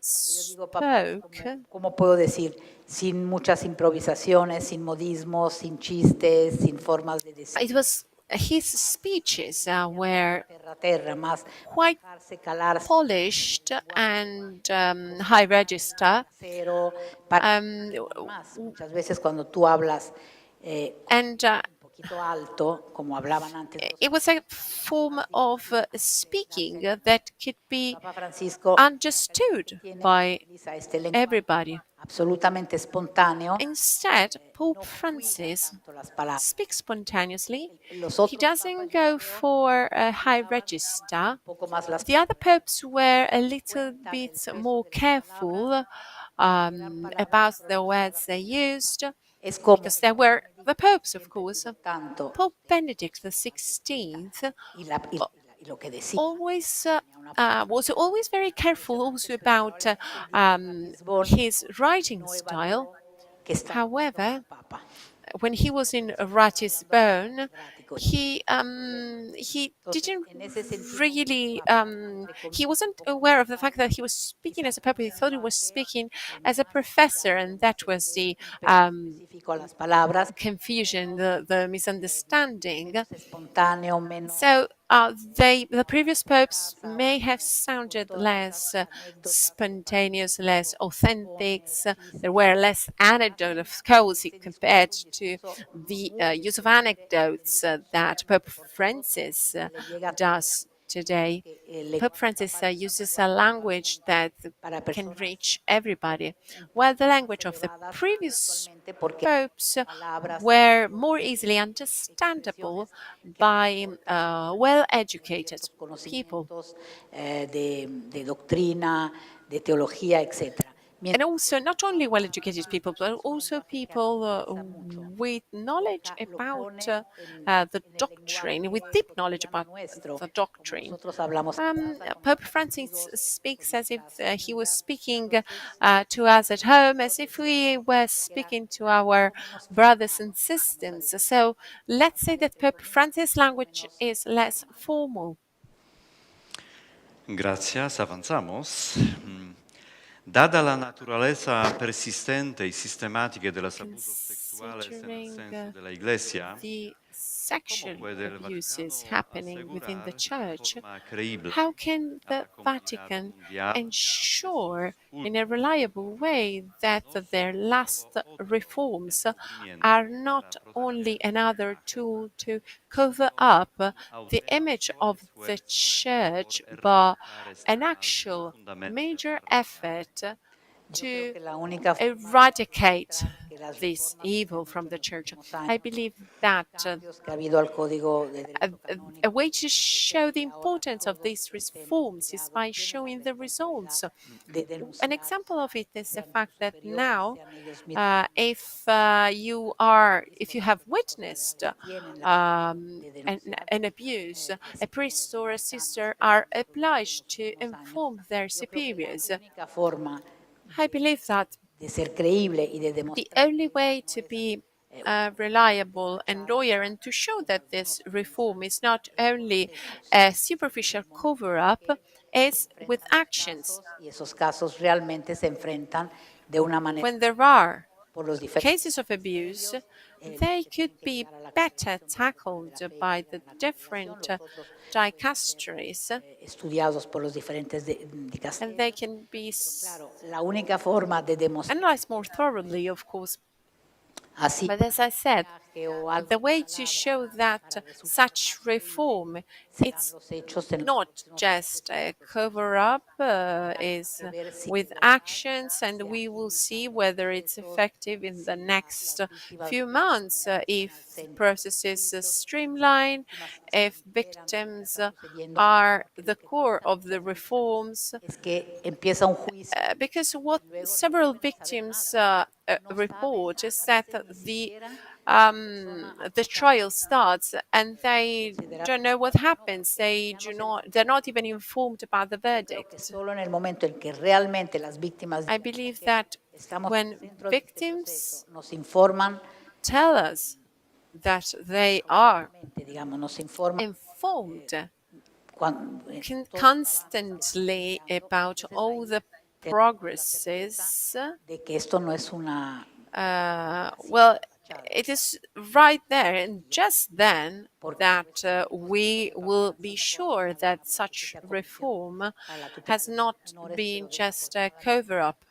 spoke, ¿Cómo puedo decir? Sin muchas improvisaciones, sin modismos, sin chistes, sin formas de decir. it was his speeches were Terra, más quite dejarse calarse, polished and high register. pero para más. Muchas veces cuando tú hablas And It was a form of speaking that could be understood by everybody. Instead, Pope Francis speaks spontaneously. He doesn't go for a high register. The other popes were a little bit more careful about the words they used because they were the popes, of course. Pope Benedict XVI always was always very careful also about his writing style. However, when he was in Ratisbon, he didn't really he wasn't aware of the fact that he was speaking as a pope. He thought he was speaking as a professor, and that was the confusion, the misunderstanding. So the previous popes may have sounded less spontaneous, less authentic. There were less anecdotes, of course, compared to the use of anecdotes that Pope Francis does today. Pope Francis uses a language that can reach everybody, while the language of the previous popes were more easily understandable by well-educated people. And also, not only well-educated people, but also people with knowledge about the doctrine, with deep knowledge about the doctrine. Pope Francis speaks as if he was speaking to us at home, as if we were speaking to our brothers and sisters. So let's say that Pope Francis' language is less formal. Gracias, avanzamos. Dada la naturaleza persistente y sistemática de los abusos sexuales en el senso de la Iglesia, the sexual abuses happening within the Church, how can the Vatican ensure in a reliable way that their last reforms are not only another tool to cover up the image of the Church, but an actual major effort to eradicate this evil from the Church? I believe that a way to show the importance of these reforms is by showing the results. An example of it is the fact that now, if you have witnessed an abuse, a priest or a sister are obliged to inform their superiors. I believe that the only way to be reliable and loyal and to show that this reform is not only a superficial cover-up is with actions. When there are cases of abuse, they could be better tackled by the different dicasteries, and they can be analyzed more thoroughly, of course. But as I said, the way to show that such reform, it's not just a cover-up, is with actions, and we will see whether it's effective in the next few months, if the process is streamlined, if victims are the core of the reforms. Because what several victims report is that the trial starts and they don't know what happens. They're not even informed about the verdict. I believe that when victims tell us that they are informed constantly about all the progresses, well, it is right there and just then that we will be sure that such reform has not been just a cover-up.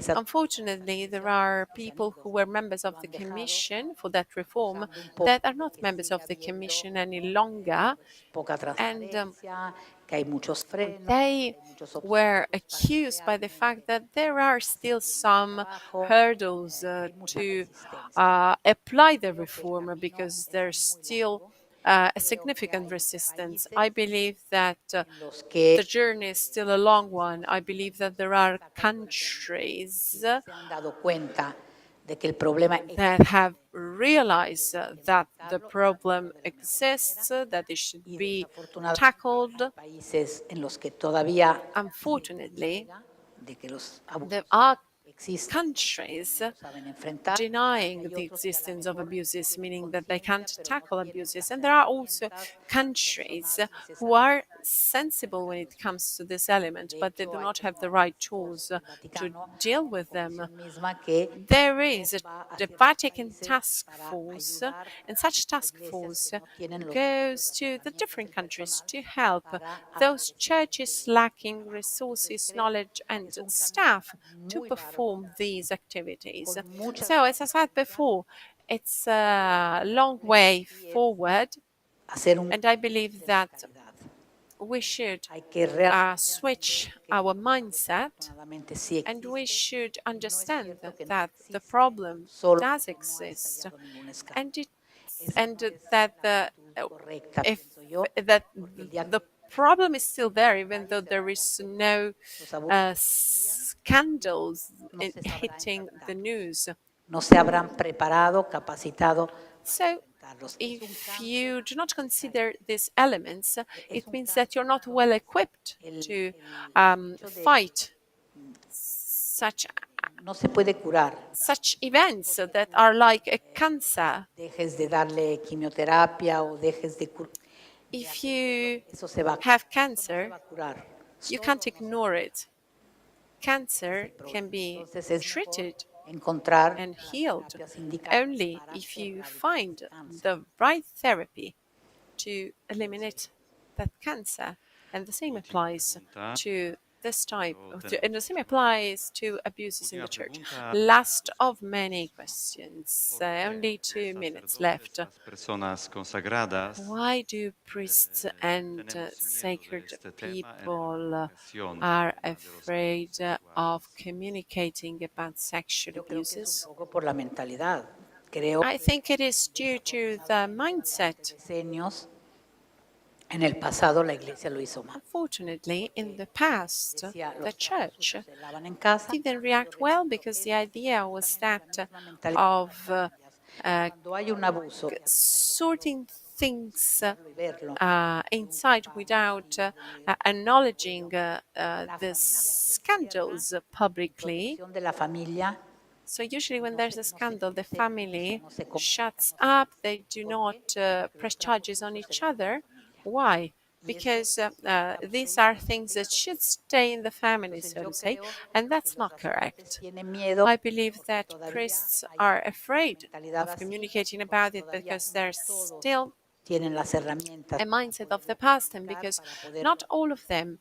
Unfortunately, there are people who were members of the Commission for that reform that are not members of the Commission any longer, and they were accused by the fact that there are still some hurdles to apply the reform because there's still a significant resistance. I believe that the journey is still a long one. I believe that there are countries that have realized that the problem exists, that it should be tackled. Unfortunately, there are countries denying the existence of abuses, meaning that they can't tackle abuses. And there are also countries who are sensible when it comes to this element, but they do not have the right tools to deal with them. There is the Vatican task force, and such task force goes to the different countries to help those churches lacking resources, knowledge, and staff to perform these activities. So, as I said before, it's a long way forward, and I believe that we should switch our mindset, and we should understand that the problem does exist, and that if that the problem is still there, even though there is no scandals hitting the news. So, if you do not consider these elements, it means that you're not well equipped to fight such events that are like a cancer. If you have cancer, you can't ignore it. Cancer can be treated and healed only if you find the right therapy to eliminate that cancer. And the same applies to this type and the same applies to abuses in the church. Last of many questions, only 2 minutes left. Why do priests and sacred people are afraid of communicating about sexual abuses? I think it is due to the mindset. Unfortunately, in the past, the church didn't react well because the idea was that of sorting things inside without acknowledging the scandals publicly. So usually when there's a scandal, the family shuts up, they do not press charges on each other. Why? Because these are things that should stay in the family, so to say, and that's not correct. I believe that priests are afraid of communicating about it because there's still a mindset of the past, and because not all of them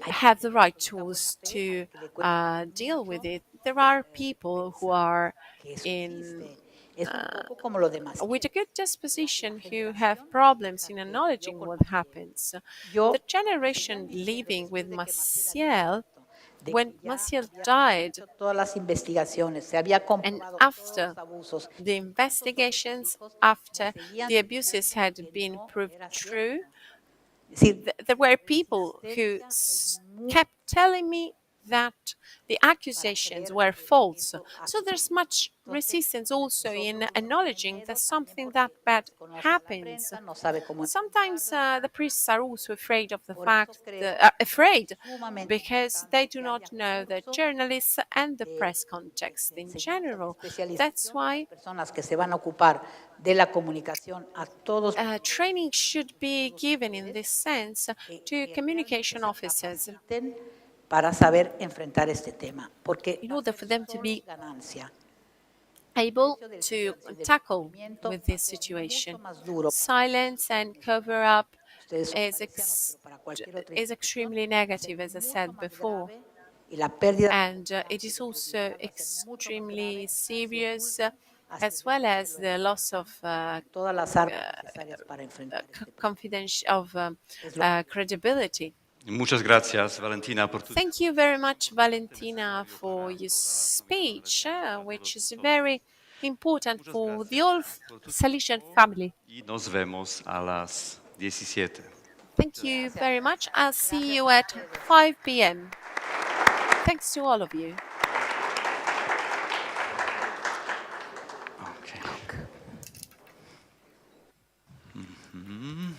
have the right tools to deal with it. There are people who are with a good disposition who have problems in acknowledging what happens. The generation living with Maciel, when Maciel died, and after the investigations, after the abuses had been proved true, there were people who kept telling me that the accusations were false. So there's much resistance also in acknowledging that something that bad happens. Sometimes the priests are also afraid of the fact, because they do not know the journalists and the press context in general. That's why training should be given in this sense to communication officers in order for them to be able to tackle with this situation. Silence and cover up is extremely negative, as I said before, and it is also extremely serious, as well as the loss of credibility. Muchas gracias, Valentina, por tu... Thank you very much, Valentina, for your speech, which is very important for the whole Salesian family. Y nos vemos a las 17. Thank you very much. I'll see you at 5 p.m. Thanks to all of you. Okay. Mhm.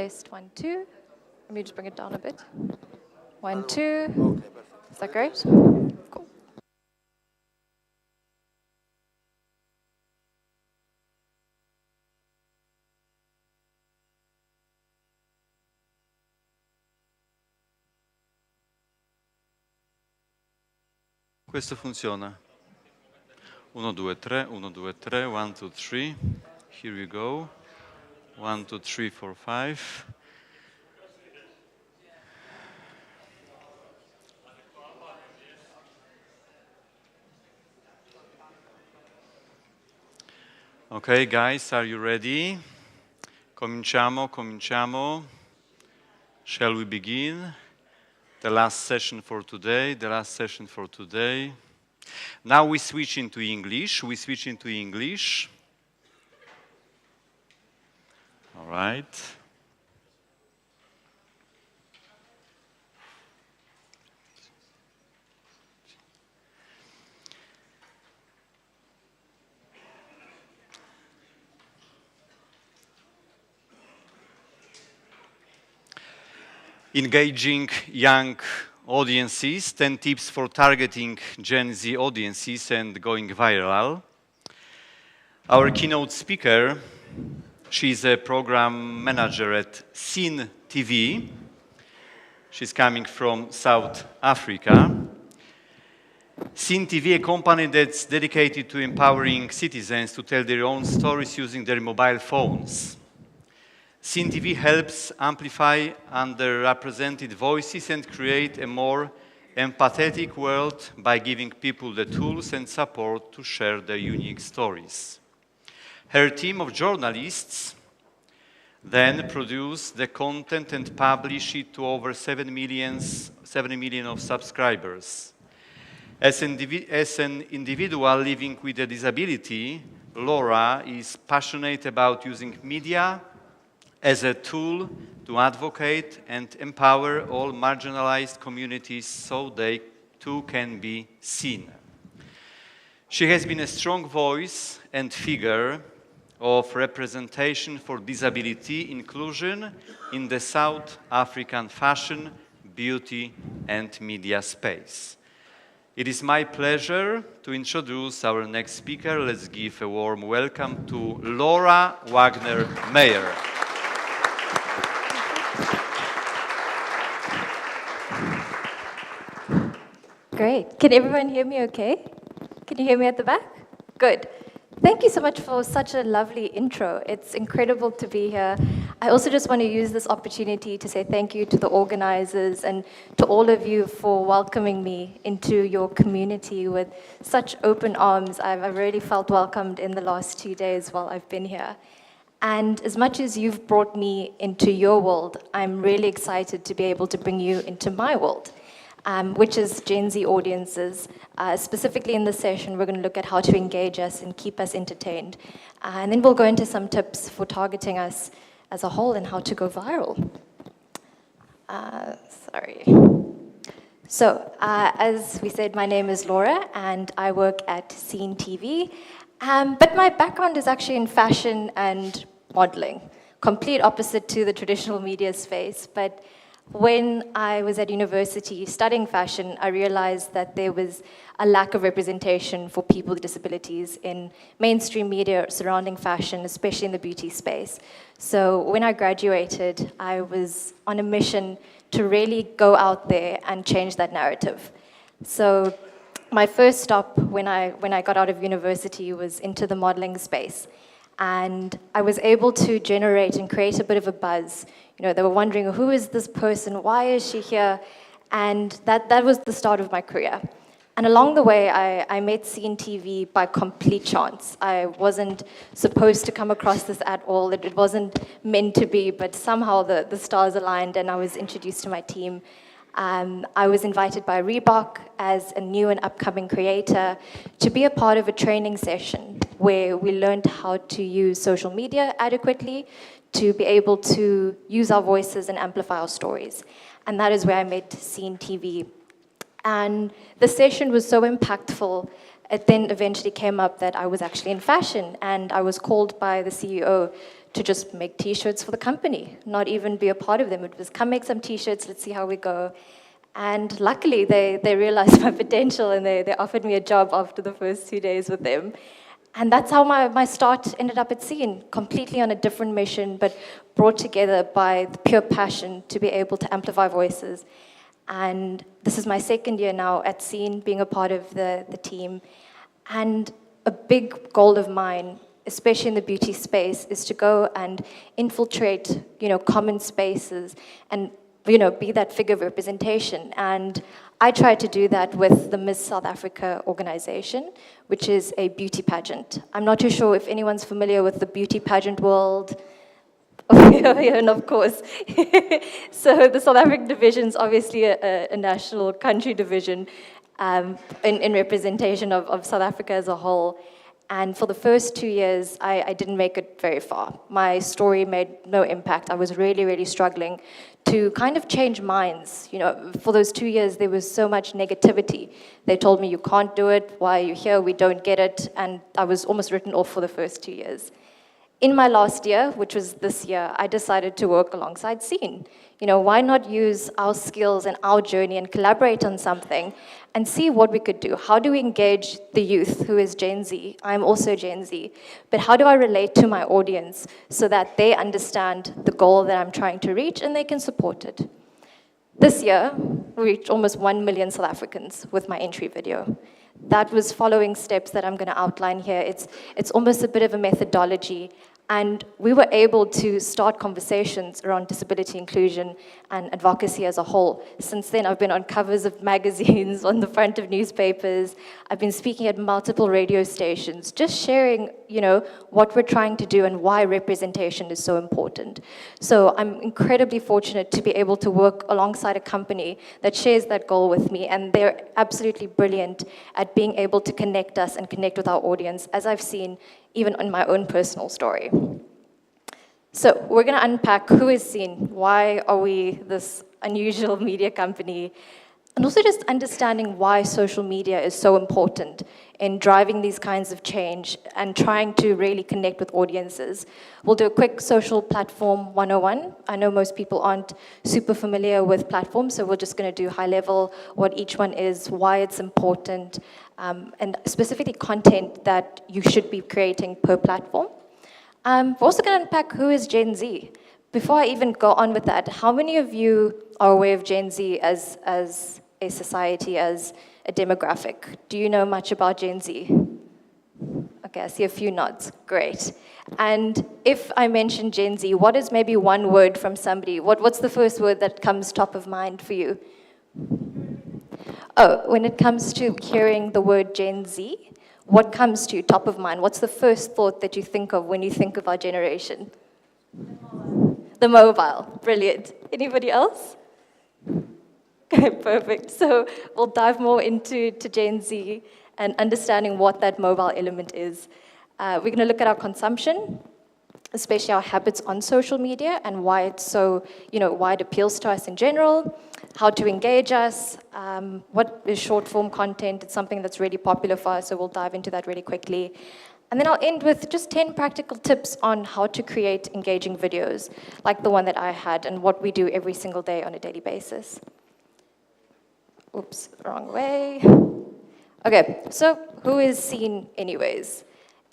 Test 1, 2. Let me just bring it down a bit. 1, 2. Is that great? Cool. Questo funziona. 1, 2, 3, 1, 2, 3, 1, 2, 3. Here we go. 1, 2, 3, 4, 5. Okay, guys, are you ready? Cominciamo. Shall we begin? The last session for today. Now we switch into English. All right. Engaging young audiences, 10 tips for targeting Gen Z audiences and going viral. Our keynote speaker, she's a program manager at Scene TV. She's coming from South Africa. Scene TV, a company that's dedicated to empowering citizens to tell their own stories using their mobile phones. Scene TV helps amplify underrepresented voices and create a more empathetic world by giving people the tools and support to share their unique stories. Her team of journalists then produce the content and publish it to over 7 million of subscribers. As an individual living with a disability, Laura is passionate about using media as a tool to advocate and empower all marginalized communities so they too can be seen. She has been a strong voice and figure of representation for disability inclusion in the South African fashion, beauty, and media space. It is my pleasure to introduce our next speaker. Let's give a warm welcome to Laura Wagner-Meyer. Great. Can everyone hear me okay? Can you hear me at the back? Good. Thank you so much for such a lovely intro. It's incredible to be here. I also just want to use this opportunity to say thank you to the organizers and to all of you for welcoming me into your community with such open arms. I've really felt welcomed in the last 2 days while I've been here. And as much as you've brought me into your world, I'm really excited to be able to bring you into my world. Which is Gen Z audiences. Specifically in this session, we're going to look at how to engage us and keep us entertained. And then we'll go into some tips for targeting us as a whole and how to go viral. So, as we said, my name is Laura, and I work at Scene TV. But my background is actually in fashion and modeling, complete opposite to the traditional media space. But when I was at university studying fashion, I realized that there was a lack of representation for people with disabilities in mainstream media surrounding fashion, especially in the beauty space. So when I graduated, I was on a mission to really go out there and change that narrative. So my first stop when I got out of university was into the modeling space. And I was able to generate and create a bit of a buzz. You know, they were wondering, who is this person? Why is she here? And that was the start of my career. And along the way, I met Scene TV by complete chance. I wasn't supposed to come across this at all. It wasn't meant to be, but somehow the stars aligned and I was introduced to my team. I was invited by Reebok as a new and upcoming creator to be a part of a training session where we learned how to use social media adequately to be able to use our voices and amplify our stories. And that is where I met Scene TV. And the session was so impactful. it then eventually came up that I was actually in fashion, and I was called by the CEO to just make t-shirts for the company, not even be a part of them. It was, come make some t-shirts, let's see how we go. And luckily, they realized my potential, and they offered me a job after the first 2 days with them. And that's how my start ended up at Scene, completely on a different mission, but brought together by the pure passion to be able to amplify voices. And this is my second year now at Scene, being a part of the team. And a big goal of mine, especially in the beauty space, is to go and infiltrate, common spaces and, be that figure of representation. And I tried to do that with the Miss South Africa organization, which is a beauty pageant. I'm not too sure if anyone's familiar with the beauty pageant world. And of course. So the South African division is obviously a national country division in representation of South Africa as a whole. And for the first 2 years, I didn't make it very far. My story made no impact. I was really, really struggling to kind of change minds. For those 2 years, there was so much negativity. They told me, you can't do it, why are you here, we don't get it, and I was almost written off for the first 2 years. In my last year, which was this year, I decided to work alongside Scene. Why not use our skills and our journey and collaborate on something and see what we could do? How do we engage the youth who is Gen Z? I'm also Gen Z. But how do I relate to my audience so that they understand the goal that I'm trying to reach and they can support it? This year, we reached almost 1 million South Africans with my entry video. That was following steps that I'm going to outline here. It's almost a bit of a methodology. And we were able to start conversations around disability inclusion and advocacy as a whole. Since then, I've been on covers of magazines, on the front of newspapers. I've been speaking at multiple radio stations, just sharing, what we're trying to do and why representation is so important. So I'm incredibly fortunate to be able to work alongside a company that shares that goal with me, and they're absolutely brilliant at being able to connect us and connect with our audience, as I've seen even in my own personal story. So we're going to unpack who is Scene, why are we this unusual media company, and also just understanding why social media is so important in driving these kinds of change and trying to really connect with audiences. We'll do a quick social platform 101. I know most people aren't super familiar with platforms, so we're just going to do high level, what each one is, why it's important, and specifically content that you should be creating per platform. We're also going to unpack who is Gen Z. Before I even go on with that, how many of you are aware of Gen Z as a society, as a demographic? Do you know much about Gen Z? Okay, I see a few nods. Great. And if I mention Gen Z, what is maybe one word from somebody? What's the first word that comes top of mind for you? Oh, when it comes to hearing the word Gen Z, what comes to you top of mind? What's the first thought that you think of when you think of our generation? The mobile. Brilliant. Anybody else? Okay, perfect. So we'll dive more into Gen Z and understanding what that mobile element is. We're going to look at our consumption, especially our habits on social media and why it's so, why it appeals to us in general, how to engage us, what is short form content. It's something that's really popular for us, so we'll dive into that really quickly. And then I'll end with just 10 practical tips on how to create engaging videos, like the one that I had and what we do every single day on a daily basis. Oops, wrong way. Okay, so who is Scene anyways?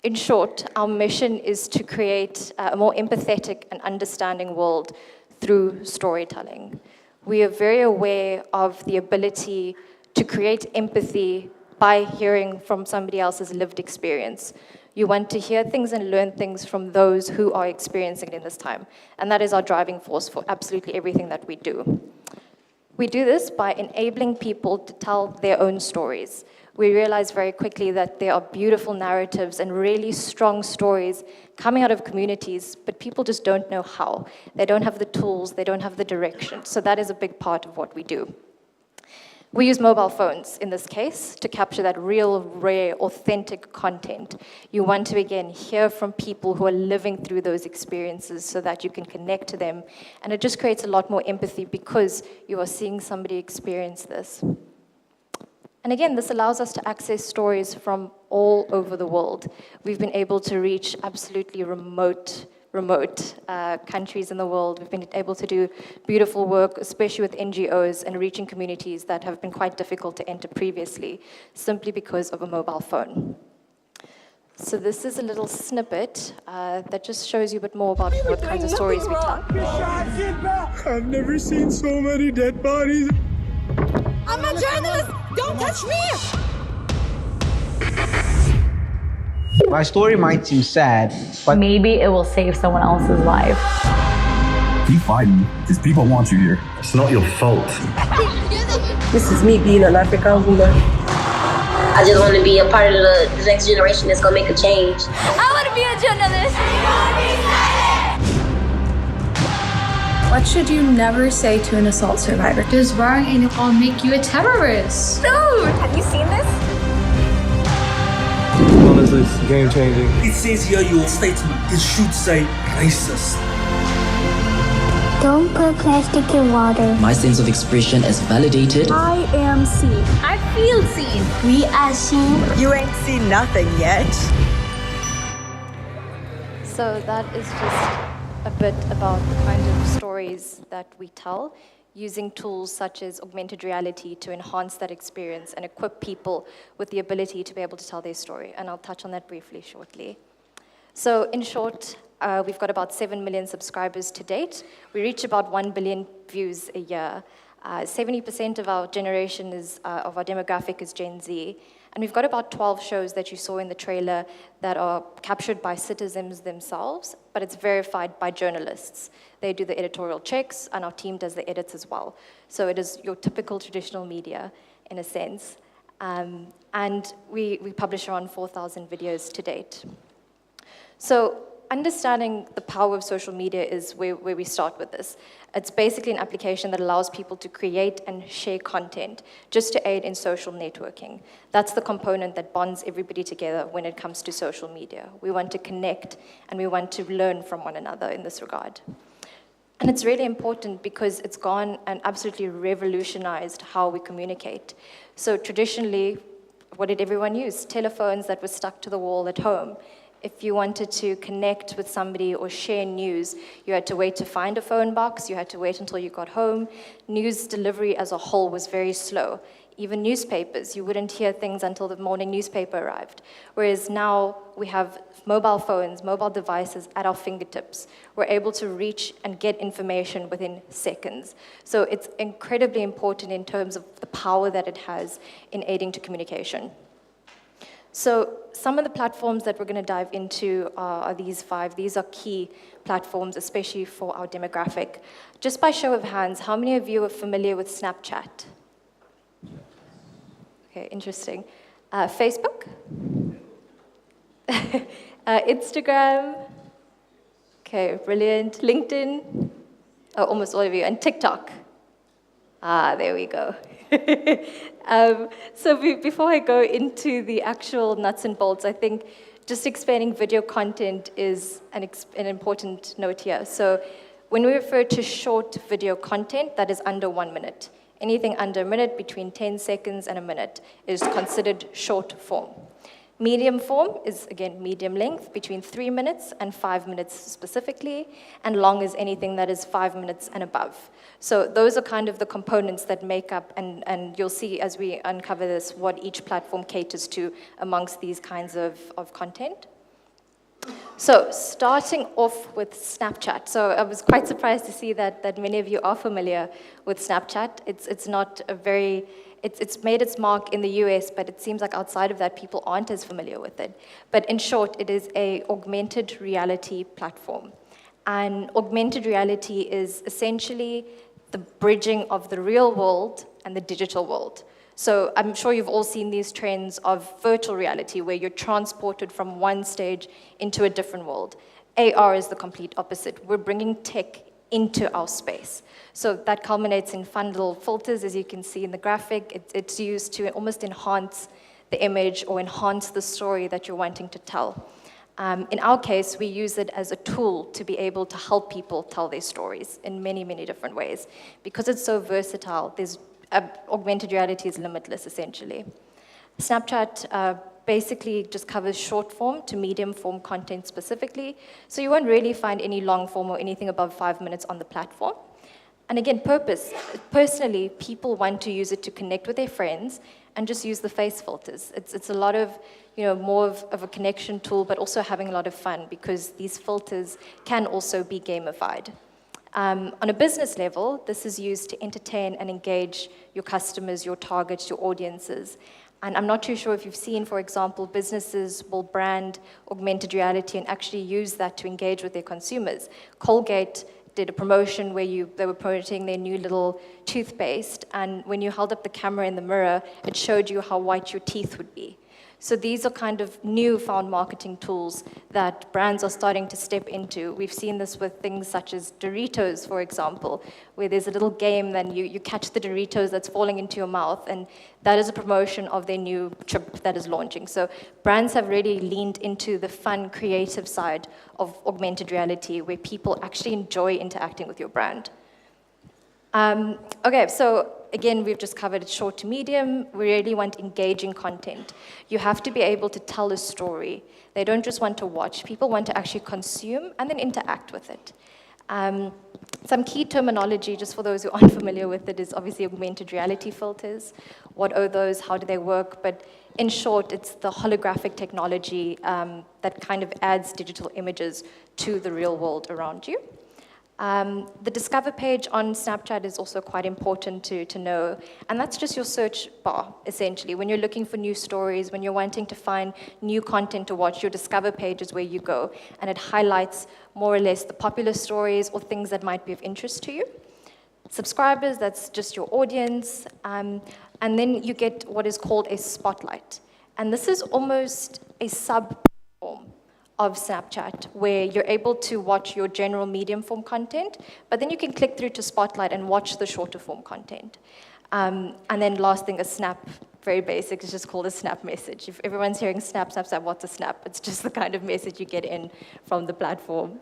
In short, our mission is to create a more empathetic and understanding world through storytelling. We are very aware of the ability to create empathy by hearing from somebody else's lived experience. You want to hear things and learn things from those who are experiencing it in this time. And that is our driving force for absolutely everything that we do. We do this by enabling people to tell their own stories. We realize very quickly that there are beautiful narratives and really strong stories coming out of communities, but people just don't know how. They don't have the tools, they don't have the direction. So that is a big part of what we do. We use mobile phones in this case to capture that real, rare, authentic content. You want to, again, hear from people who are living through those experiences so that you can connect to them. And it just creates a lot more empathy because you are seeing somebody experience this. And again, this allows us to access stories from all over the world. We've been able to reach absolutely remote countries in the world. We've been able to do beautiful work, especially with NGOs and reaching communities that have been quite difficult to enter previously, simply because of a mobile phone. So this is a little snippet that just shows you a bit more about what kinds of stories we tell. I've never seen so many dead bodies. I'm a journalist! Don't touch me! My story might seem sad, but maybe it will save someone else's life. Keep fighting, because people want you here. It's not your fault. This is me being an African woman. I just want to be a part of the next generation that's going to make a change. I want to be a journalist! What should you never say to an assault survivor? Does wearing a niqab make you a terrorist? Dude, have you seen this? Honestly, it's game changing. It says here your statement. It should say racist. Don't put plastic in water. My sense of expression is validated. I am seen. I feel seen. We are seen. You ain't seen nothing yet. So that is just a bit about the kind of stories that we tell, using tools such as augmented reality to enhance that experience and equip people with the ability to be able to tell their story. And I'll touch on that briefly shortly. So in short, we've got about 7 million subscribers to date. We reach about 1 billion views a year. 70% of our generation of our demographic is Gen Z. And we've got about 12 shows that you saw in the trailer that are captured by citizens themselves, but it's verified by journalists. They do the editorial checks, and our team does the edits as well. So it is your typical traditional media, in a sense. And we publish around 4,000 videos to date. So understanding the power of social media is where we start with this. It's basically an application that allows people to create and share content just to aid in social networking. That's the component that bonds everybody together when it comes to social media. We want to connect and we want to learn from one another in this regard. And it's really important because it's gone and absolutely revolutionized how we communicate. So traditionally, what did everyone use? Telephones that were stuck to the wall at home. If you wanted to connect with somebody or share news, you had to wait to find a phone box, you had to wait until you got home. News delivery as a whole was very slow. Even newspapers, you wouldn't hear things until the morning newspaper arrived. Whereas now we have mobile phones, mobile devices at our fingertips. We're able to reach and get information within seconds. So it's incredibly important in terms of the power that it has in aiding to communication. So some of the platforms that we're going to dive into are these 5. These are key platforms, especially for our demographic. Just by show of hands, how many of you are familiar with Snapchat? Okay, interesting. Facebook? Instagram? Okay, brilliant. LinkedIn? Oh, almost all of you. And TikTok? Ah, there we go. So before I go into the actual nuts and bolts, I think just explaining video content is an important note here. So when we refer to short video content, that is under 1 minute. Anything under a minute, between 10 seconds and a minute, is considered short form. Medium form is, again, medium length, between 3 minutes and 5 minutes specifically, and long is anything that is 5 minutes and above. So those are kind of the components that make up, and you'll see as we uncover this, what each platform caters to amongst these kinds of content. So starting off with Snapchat. So I was quite surprised to see that many of you are familiar with Snapchat. It's not a very... It's made its mark in the US, but it seems like outside of that, people aren't as familiar with it. But in short, it is an augmented reality platform. And augmented reality is essentially the bridging of the real world and the digital world. So I'm sure you've all seen these trends of virtual reality, where you're transported from one stage into a different world. AR is the complete opposite. We're bringing tech into our space. So that culminates in fun little filters, as you can see in the graphic. It's used to almost enhance the image or enhance the story that you're wanting to tell. In our case, we use it as a tool to be able to help people tell their stories in many, many different ways. Because it's so versatile, there's augmented reality is limitless, essentially. Snapchat basically just covers short form to medium form content specifically, so you won't really find any long form or anything above 5 minutes on the platform. And again, personally, people want to use it to connect with their friends and just use the face filters. It's a lot of, more of a connection tool, but also having a lot of fun because these filters can also be gamified. On a business level, this is used to entertain and engage your customers, your targets, your audiences. And I'm not too sure if you've seen, for example, businesses will brand augmented reality and actually use that to engage with their consumers. Colgate did a promotion where they were promoting their new little toothpaste, and when you held up the camera in the mirror, it showed you how white your teeth would be. So these are kind of newfound marketing tools that brands are starting to step into. We've seen this with things such as Doritos, for example, where there's a little game, then you catch the Doritos that's falling into your mouth, and that is a promotion of their new chip that is launching. So brands have really leaned into the fun, creative side of augmented reality, where people actually enjoy interacting with your brand. Okay, so again, we've just covered it short to medium. We really want engaging content. You have to be able to tell a story. They don't just want to watch. People want to actually consume and then interact with it. Some key terminology, just for those who aren't familiar with it, is obviously augmented reality filters. What are those? How do they work? But in short, it's the holographic technology that kind of adds digital images to the real world around you. The Discover page on Snapchat is also quite important to know, and that's just your search bar, essentially. When you're looking for new stories, when you're wanting to find new content to watch, your Discover page is where you go, and it highlights more or less the popular stories or things that might be of interest to you. Subscribers, that's just your audience, and then you get what is called a spotlight, and this is almost a sub-platform of Snapchat, where you're able to watch your general medium form content, but then you can click through to Spotlight and watch the shorter form content. And then last thing, a snap, very basic, it's just called a snap message. If everyone's hearing snap, snap, snap, what's a snap? It's just the kind of message you get in from the platform.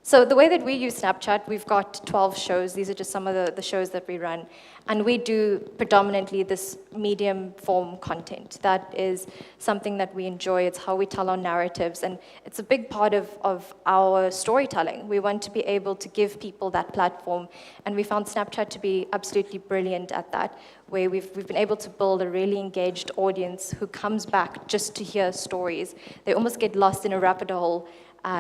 So the way that we use Snapchat, we've got 12 shows. These are just some of the shows that we run. And we do predominantly this medium form content. That is something that we enjoy. It's how we tell our narratives. And it's a big part of our storytelling. We want to be able to give people that platform. And we found Snapchat to be absolutely brilliant at that, where we've been able to build a really engaged audience who comes back just to hear stories. They almost get lost in a rabbit hole,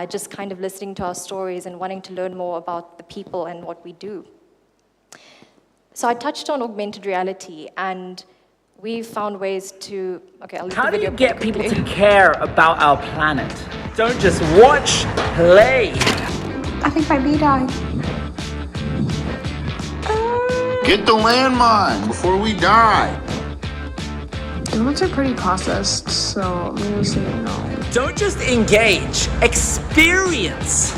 just kind of listening to our stories and wanting to learn more about the people and what we do. So I touched on augmented reality, and we found ways to, okay, I'll leave How the do video you get quickly. people to care about our planet? Don't just watch, play. I think my bee died. Get the landmine before we die. Donuts are pretty processed, so I'm gonna say no. Don't just engage, experience.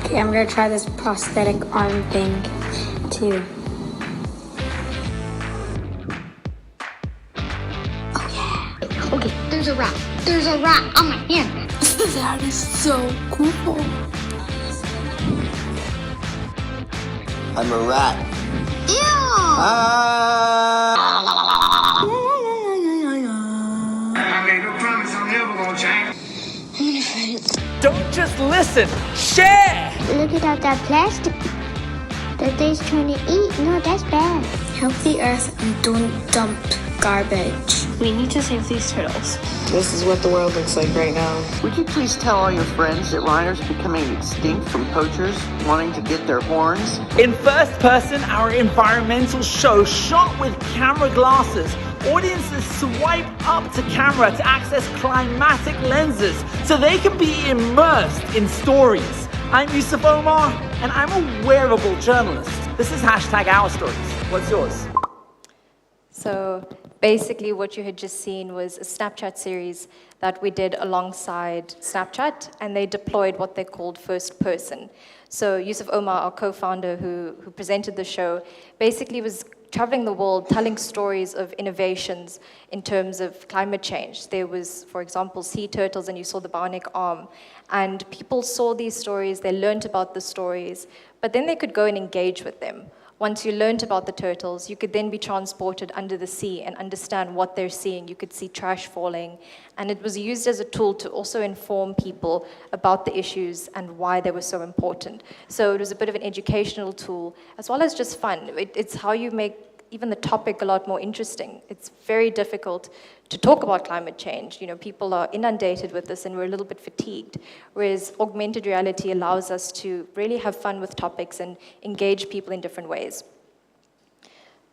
Okay, I'm gonna try this prosthetic arm thing too. Oh yeah. Okay, there's a rat. There's a rat on my hand. That is so cool. I'm a rat. Ew! Don't just listen, share. Look at all that plastic that they's trying to eat. No, that's bad. Help the earth and don't dump garbage. We need to save these turtles. This is what the world looks like right now. Would you please tell all your friends that rhinos are becoming extinct from poachers wanting to get their horns? In first person, our environmental show shot with camera glasses. Audiences swipe up to camera to access climatic lenses so they can be immersed in stories. I'm Yusuf Omar, and I'm a wearable journalist. This is #OurStories. What's yours? So basically what you had just seen was a Snapchat series that we did alongside Snapchat, and they deployed what they called first person. So Yusuf Omar, our co-founder who presented the show, basically was traveling the world telling stories of innovations in terms of climate change. There was, for example, sea turtles, and you saw the bionic arm. And people saw these stories, they learned about the stories, but then they could go and engage with them. Once you learned about the turtles, you could then be transported under the sea and understand what they're seeing. You could see trash falling, and it was used as a tool to also inform people about the issues and why they were so important. So it was a bit of an educational tool, as well as just fun. It's how you make even the topic a lot more interesting. It's very difficult to talk about climate change. You know, people are inundated with this and we're a little bit fatigued, whereas augmented reality allows us to really have fun with topics and engage people in different ways.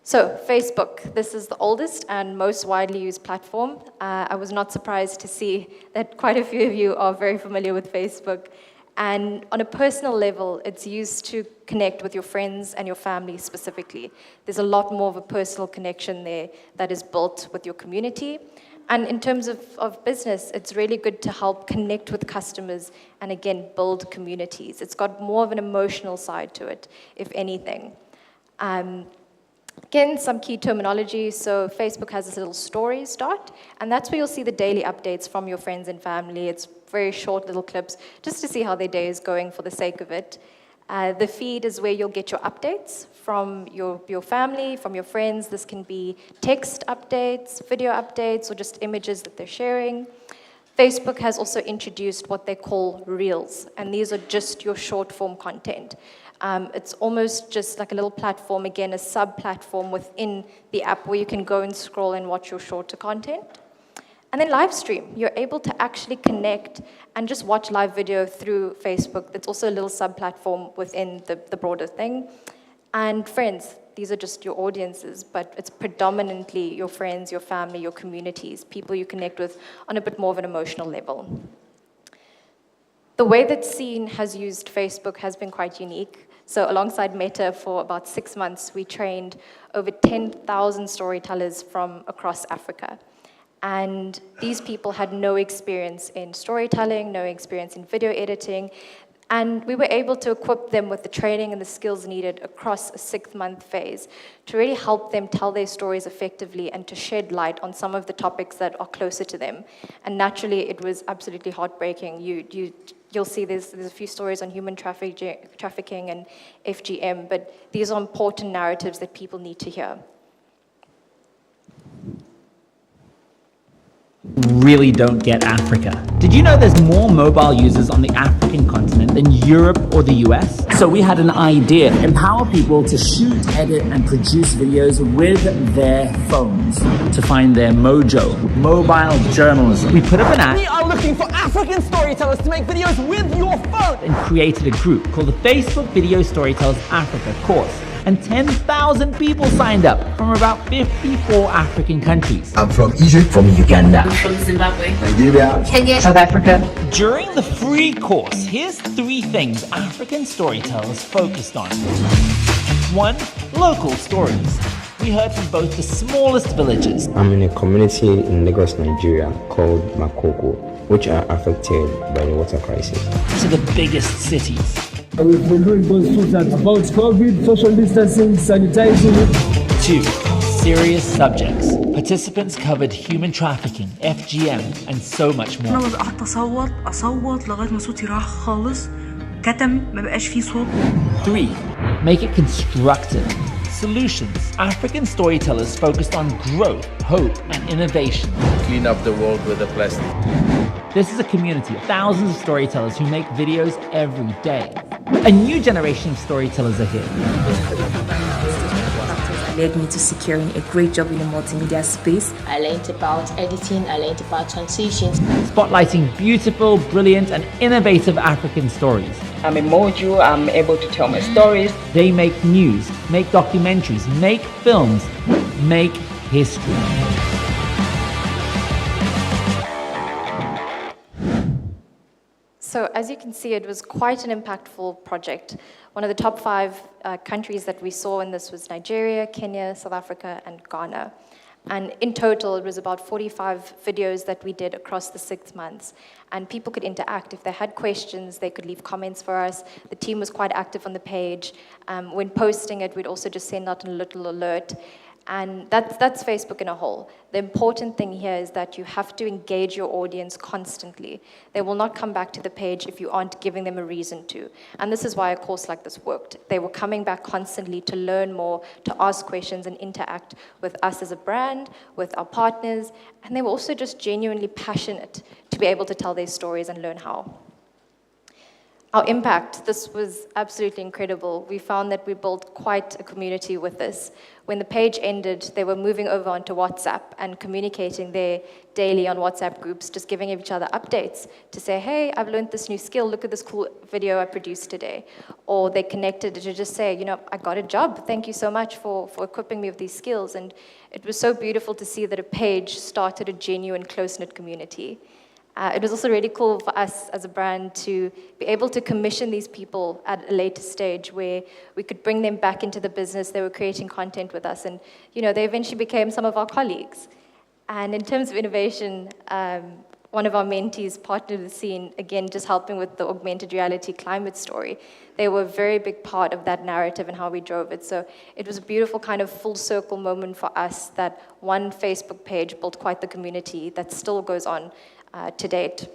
So, Facebook, this is the oldest and most widely used platform. I was not surprised to see that quite a few of you are very familiar with Facebook. And on a personal level, it's used to connect with your friends and your family specifically. There's a lot more of a personal connection there that is built with your community. And in terms of business, it's really good to help connect with customers and, again, build communities. It's got more of an emotional side to it, if anything. Again, some key terminology. So Facebook has this little stories dot, and that's where you'll see the daily updates from your friends and family. It's very short little clips just to see how their day is going for the sake of it. The feed is where you'll get your updates from your family, from your friends. This can be text updates, video updates, or just images that they're sharing. Facebook has also introduced what they call Reels, and these are just your short form content. It's almost just like a little platform, again, a sub-platform within the app where you can go and scroll and watch your shorter content. And then live stream, you're able to actually connect and just watch live video through Facebook. That's also a little sub-platform within the broader thing. And friends, these are just your audiences, but it's predominantly your friends, your family, your communities, people you connect with on a bit more of an emotional level. The way that Scene has used Facebook has been quite unique. So alongside Meta, for about 6 months, we trained over 10,000 storytellers from across Africa. And these people had no experience in storytelling, no experience in video editing, and we were able to equip them with the training and the skills needed across a 6-month phase to really help them tell their stories effectively and to shed light on some of the topics that are closer to them. And naturally, it was absolutely heartbreaking. You'll see there's a few stories on human trafficking and FGM, but these are important narratives that people need to hear. Really don't get Africa. Did you know there's more mobile users on the African continent than Europe or the US? So we had an idea. Empower people to shoot, edit, and produce videos with their phones to find their mojo. Mobile journalism. We put up an ad. We are looking for African storytellers to make videos with your phone. And created a group called the Facebook Video Storytellers Africa course. And 10,000 people signed up from about 54 African countries. I'm from Egypt, from Uganda. I'm from Zimbabwe, Nigeria, Kenya, South Africa. During the free course, here's 3 things African storytellers focused on. 1. Local stories. We heard from both the smallest villages. I'm in a community in Lagos, Nigeria called Makoko, which are affected by the water crisis. To the biggest cities. We've been doing those about COVID, social distancing, sanitizing. 2. Serious subjects. Participants covered human trafficking, FGM, and so much more. أنا قعدت أصوت لغاية ما صوتي راح خالص. كتم ما بقاش فيه صوت. 3. Make it constructive. Solutions. African storytellers focused on growth, hope, and innovation. Clean up the world with the plastic. This is a community of thousands of storytellers who make videos every day. A new generation of storytellers are here. Led me to securing a great job in the multimedia space. I learned about editing, I learned about transitions. Spotlighting beautiful, brilliant, and innovative African stories. I'm a mojo, I'm able to tell my stories. They make news, make documentaries, make films, make history. So as you can see, it was quite an impactful project. One of the top 5 countries that we saw in this was Nigeria, Kenya, South Africa, and Ghana. And in total, it was about 45 videos that we did across the 6 months. And people could interact. If they had questions, they could leave comments for us. The team was quite active on the page. When posting it, we'd also just send out a little alert. And that's Facebook in a whole. The important thing here is that you have to engage your audience constantly. They will not come back to the page if you aren't giving them a reason to. And this is why a course like this worked. They were coming back constantly to learn more, to ask questions and interact with us as a brand, with our partners, and they were also just genuinely passionate to be able to tell their stories and learn how. Our impact, this was absolutely incredible. We found that we built quite a community with this. When the page ended, they were moving over onto WhatsApp and communicating there daily on WhatsApp groups, just giving each other updates to say, hey, I've learned this new skill, look at this cool video I produced today. Or they connected to just say, you know, I got a job, thank you so much for equipping me with these skills. And it was so beautiful to see that a page started a genuine, close-knit community. It was also really cool for us as a brand to be able to commission these people at a later stage where we could bring them back into the business. They were creating content with us, and you know, they eventually became some of our colleagues. And in terms of innovation, one of our mentees partnered with Scene, again, just helping with the augmented reality climate story. They were a very big part of that narrative and how we drove it. So it was a beautiful kind of full circle moment for us that one Facebook page built quite the community that still goes on to date.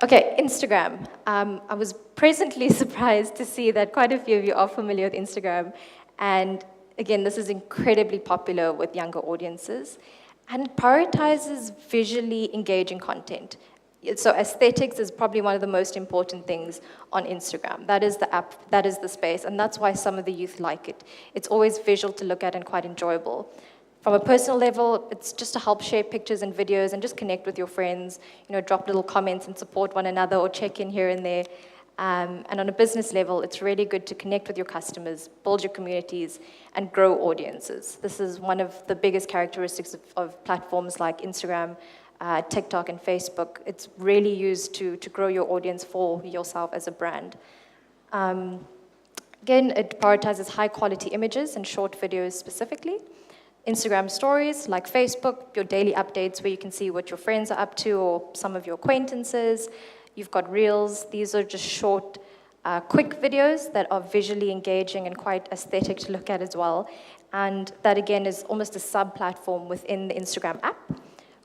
Okay, Instagram. I was presently surprised to see that quite a few of you are familiar with Instagram. And again, this is incredibly popular with younger audiences. And it prioritizes visually engaging content. So aesthetics is probably one of the most important things on Instagram. That is the app, that is the space, and that's why some of the youth like it. It's always visual to look at and quite enjoyable. From a personal level, it's just to help share pictures and videos and just connect with your friends, you know, drop little comments and support one another or check in here and there. And on a business level, it's really good to connect with your customers, build your communities, and grow audiences. This is one of the biggest characteristics of platforms like Instagram, TikTok, and Facebook. It's really used to grow your audience for yourself as a brand. Again, it prioritizes high-quality images and short videos specifically. Instagram stories, like Facebook, your daily updates where you can see what your friends are up to or some of your acquaintances. You've got Reels. These are just short, quick videos that are visually engaging and quite aesthetic to look at as well. And that, again, is almost a sub-platform within the Instagram app.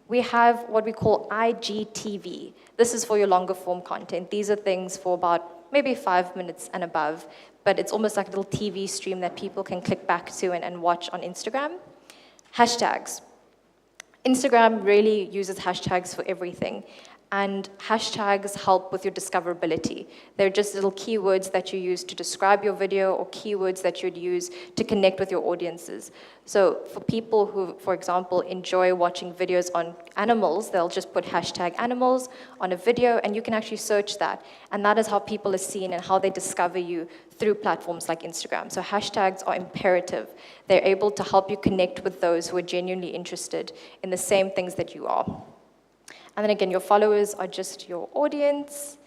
We have what we call IGTV. This is for your longer form content. These are things for about maybe 5 minutes and above, but it's almost like a little TV stream that people can click back to and watch on Instagram. Hashtags. Instagram really uses hashtags for everything. And hashtags help with your discoverability. They're just little keywords that you use to describe your video or keywords that you'd use to connect with your audiences. So for people who, for example, enjoy watching videos on animals, they'll just put hashtag animals on a video and you can actually search that. And that is how people are seen and how they discover you through platforms like Instagram. So hashtags are imperative. They're able to help you connect with those who are genuinely interested in the same things that you are. And then again, your followers are just your audience.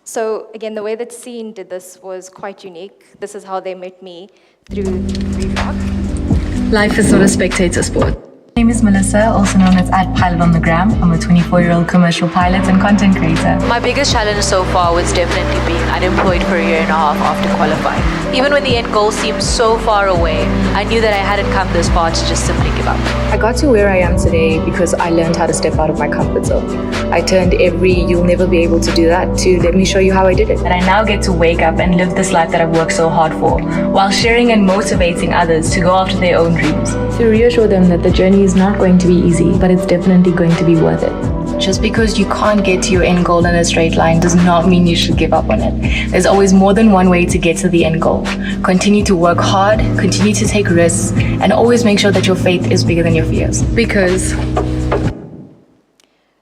So again, the way that Scene did this was quite unique. This is how they met me through Reebok. Life is not a spectator sport. My name is Melissa, also known as @Pilot on the Gram. I'm a 24-year-old commercial pilot and content creator. My biggest challenge so far was definitely being unemployed for a year and a half after qualifying. Even when the end goal seemed so far away, I knew that I hadn't come this far to just simply give up. I got to where I am today because I learned how to step out of my comfort zone. I turned every "you'll never be able to do that" to "let me show you how I did it." And I now get to wake up and live this life that I've worked so hard for, while sharing and motivating others to go after their own dreams. To reassure them that the journey is not going to be easy, but it's definitely going to be worth it. Just because you can't get to your end goal in a straight line does not mean you should give up on it. There's always more than one way to get to the end goal. Continue to work hard, continue to take risks, and always make sure that your faith is bigger than your fears. Because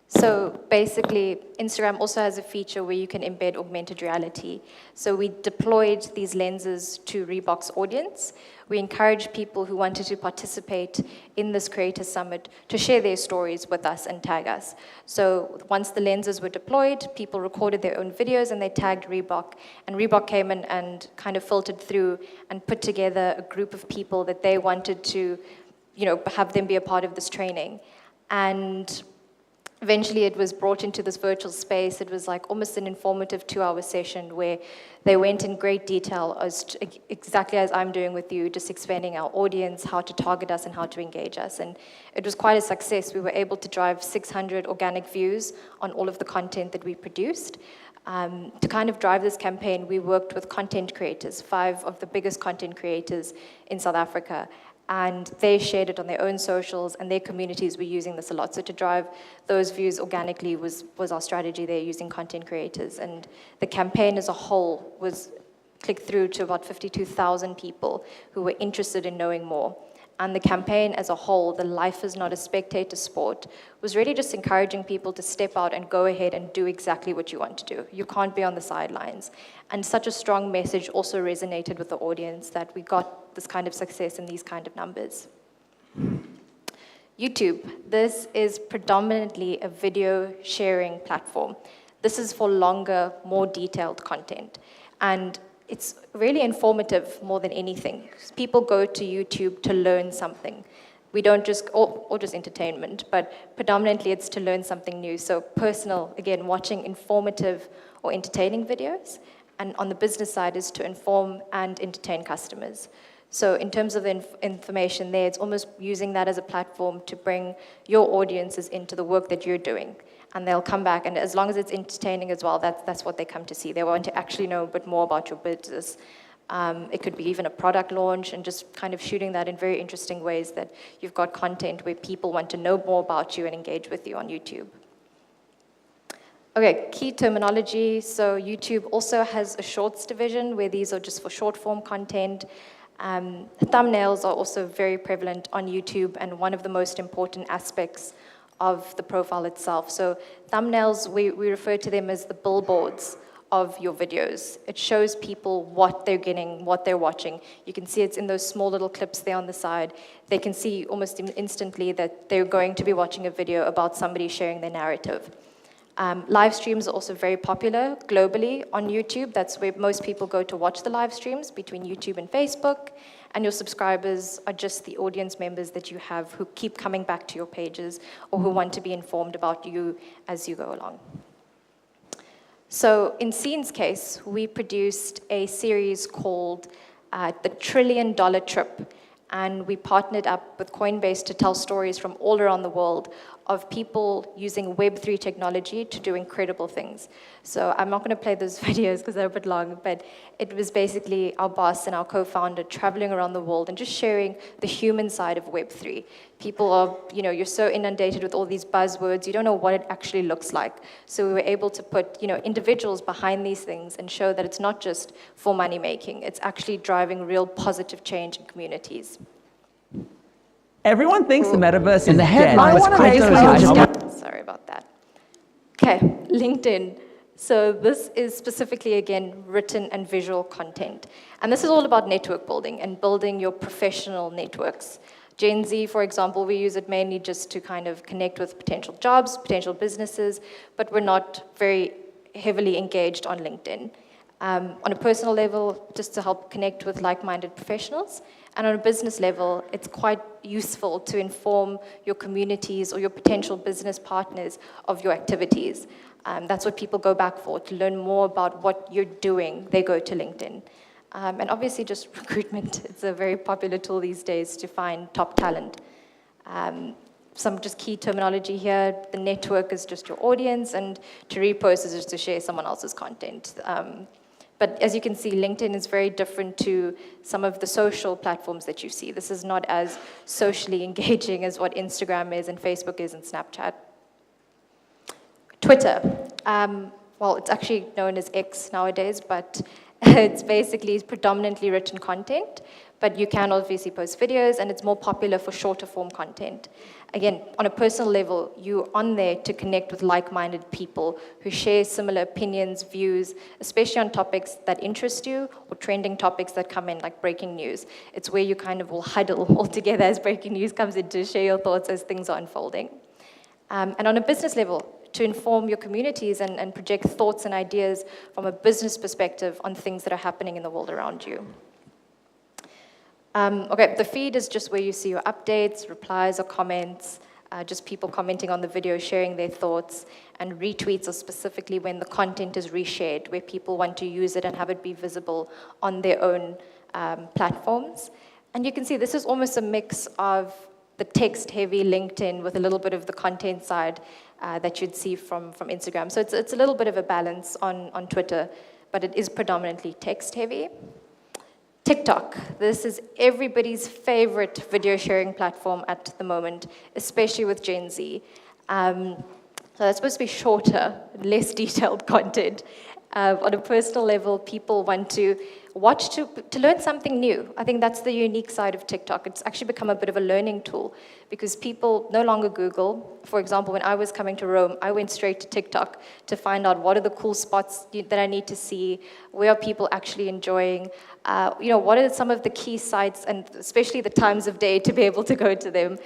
so basically, Instagram also has a feature where you can embed augmented reality. So we deployed these lenses to Reebok's audience. We encouraged people who wanted to participate in this Creator Summit to share their stories with us and tag us. So once the lenses were deployed, people recorded their own videos and they tagged Reebok. And Reebok came in and kind of filtered through and put together a group of people that they wanted to, have them be a part of this training. And Eventually, it was brought into this virtual space. It was like almost an informative 2-hour session where they went in great detail, exactly as I'm doing with you, just explaining our audience, how to target us and how to engage us. And it was quite a success. We were able to drive 600 organic views on all of the content that we produced. To kind of drive this campaign, we worked with content creators, 5 of the biggest content creators in South Africa. And they shared it on their own socials, and their communities were using this a lot. So to drive those views organically was our strategy there, using content creators. And the campaign as a whole was clicked through to about 52,000 people who were interested in knowing more. And the campaign as a whole, the Life is Not a Spectator Sport, was really just encouraging people to step out and go ahead and do exactly what you want to do. You can't be on the sidelines. And such a strong message also resonated with the audience that we got this kind of success in these kind of numbers. YouTube. This is predominantly a video sharing platform. This is for longer, more detailed content. And it's really informative more than anything. People go to YouTube to learn something. We don't just, or just entertainment, but predominantly it's to learn something new. So personal, again, watching informative or entertaining videos. And on the business side is to inform and entertain customers. So in terms of the information there, it's almost using that as a platform to bring your audiences into the work that you're doing. And they'll come back, and as long as it's entertaining as well, that's what they come to see. They want to actually know a bit more about your business. It could be even a product launch, and just kind of shooting that in very interesting ways that you've got content where people want to know more about you and engage with you on YouTube. Okay, key terminology. So YouTube also has a shorts division where these are just for short form content. Thumbnails are also very prevalent on YouTube, and one of the most important aspects of the profile itself. So thumbnails, we refer to them as the billboards of your videos. It shows people what they're getting, what they're watching. You can see it's in those small little clips there on the side. They can see almost instantly that they're going to be watching a video about somebody sharing their narrative. Live streams are also very popular globally on YouTube. That's where most people go to watch the live streams, between YouTube and Facebook. And your subscribers are just the audience members that you have who keep coming back to your pages or who want to be informed about you as you go along. So in Scene's case, we produced a series called The $1 Trillion Trip. And we partnered up with Coinbase to tell stories from all around the world of people using Web3 technology to do incredible things. So I'm not going to play those videos because they're a bit long, but it was basically our boss and our co-founder traveling around the world and just sharing the human side of Web3. People are, you're so inundated with all these buzzwords, you don't know what it actually looks like. So we were able to put, individuals behind these things and show that it's not just for money making, it's actually driving real positive change in communities. Everyone thinks the metaverse and is the headline dead. was crypto. Sorry about that. Okay, LinkedIn. So this is specifically, again, written and visual content. And this is all about network building and building your professional networks. Gen Z, for example, we use it mainly just to kind of connect with potential jobs, potential businesses, but we're not very heavily engaged on LinkedIn. On a personal level, just to help connect with like-minded professionals. And on a business level, it's quite useful to inform your communities or your potential business partners of your activities. That's what people go back for, to learn more about what you're doing. They go to LinkedIn. And obviously just recruitment. It's a very popular tool these days to find top talent. Some just key terminology here. The network is just your audience, and to repost is just to share someone else's content. But as you can see, LinkedIn is very different to some of the social platforms that you see. This is not as socially engaging as what Instagram is and Facebook is and Snapchat. Twitter. Well, it's actually known as X nowadays, but it's basically predominantly written content. But you can obviously post videos, and it's more popular for shorter form content. Again, on a personal level, you're on there to connect with like-minded people who share similar opinions, views, especially on topics that interest you or trending topics that come in, like breaking news. It's where you kind of will huddle all together as breaking news comes in to share your thoughts as things are unfolding. And on a business level, to inform your communities and project thoughts and ideas from a business perspective on things that are happening in the world around you. Okay, the feed is just where you see your updates, replies, or comments. just people commenting on the video, sharing their thoughts, and retweets are specifically when the content is reshared, where people want to use it and have it be visible on their own platforms. And you can see this is almost a mix of the text-heavy LinkedIn with a little bit of the content side that you'd see from Instagram. So it's a little bit of a balance on Twitter, but it is predominantly text-heavy. TikTok. This is everybody's favorite video sharing platform at the moment, especially with Gen Z. So that's supposed to be shorter, less detailed content. On a personal level, people want to watch to learn something new. I think that's the unique side of TikTok. It's actually become a bit of a learning tool because people no longer Google. For example, when I was coming to Rome, I went straight to TikTok to find out what are the cool spots that I need to see, where are people actually enjoying, what are some of the key sites, and especially the times of day to be able to go to them.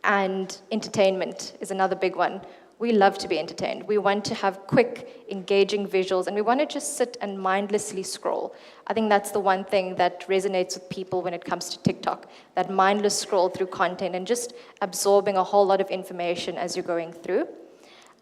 And entertainment is another big one. We love to be entertained. We want to have quick, engaging visuals, and we want to just sit and mindlessly scroll. I think that's the one thing that resonates with people when it comes to TikTok, that mindless scroll through content and just absorbing a whole lot of information as you're going through.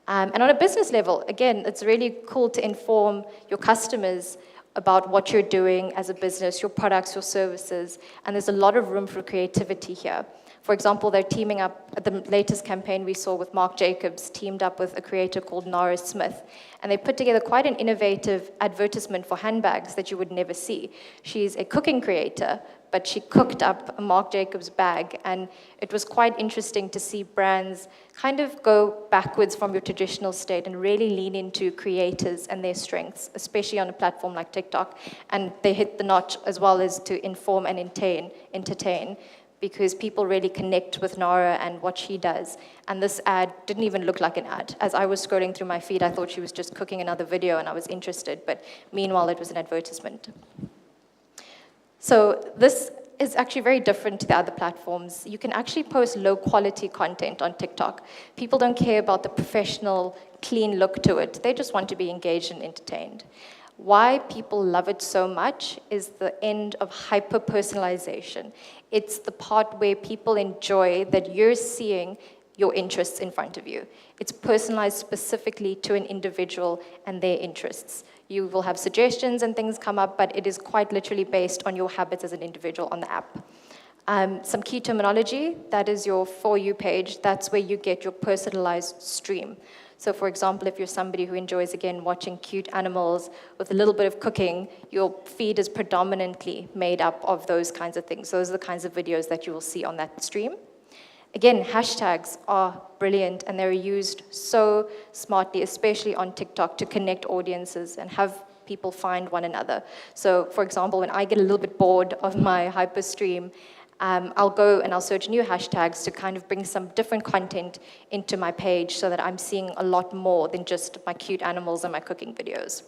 And on a business level, again, it's really cool to inform your customers about what you're doing as a business, your products, your services, and there's a lot of room for creativity here. For example, they're teaming up, at the latest campaign we saw with Marc Jacobs, teamed up with a creator called Nara Smith, and they put together quite an innovative advertisement for handbags that you would never see. She's a cooking creator, but she cooked up a Marc Jacobs bag, and it was quite interesting to see brands kind of go backwards from your traditional state and really lean into creators and their strengths, especially on a platform like TikTok, and they hit the notch as well as to inform and entertain, because people really connect with Nara and what she does. And this ad didn't even look like an ad. As I was scrolling through my feed, I thought she was just cooking another video and I was interested, but meanwhile it was an advertisement. So this is actually very different to the other platforms. You can actually post low quality content on TikTok. People don't care about the professional, clean look to it. They just want to be engaged and entertained. Why people love it so much is the end of hyper-personalization. It's the part where people enjoy that you're seeing your interests in front of you. It's personalized specifically to an individual and their interests. You will have suggestions and things come up, but it is quite literally based on your habits as an individual on the app. Some key terminology, that is your For You page. That's where you get your personalized stream. So for example, if you're somebody who enjoys, again, watching cute animals with a little bit of cooking, your feed is predominantly made up of those kinds of things. Those are the kinds of videos that you will see on that stream. Again, hashtags are brilliant, and they're used so smartly, especially on TikTok, to connect audiences and have people find one another. So for example, when I get a little bit bored of my hyper stream, I'll go and I'll search new hashtags to kind of bring some different content into my page so that I'm seeing a lot more than just my cute animals and my cooking videos.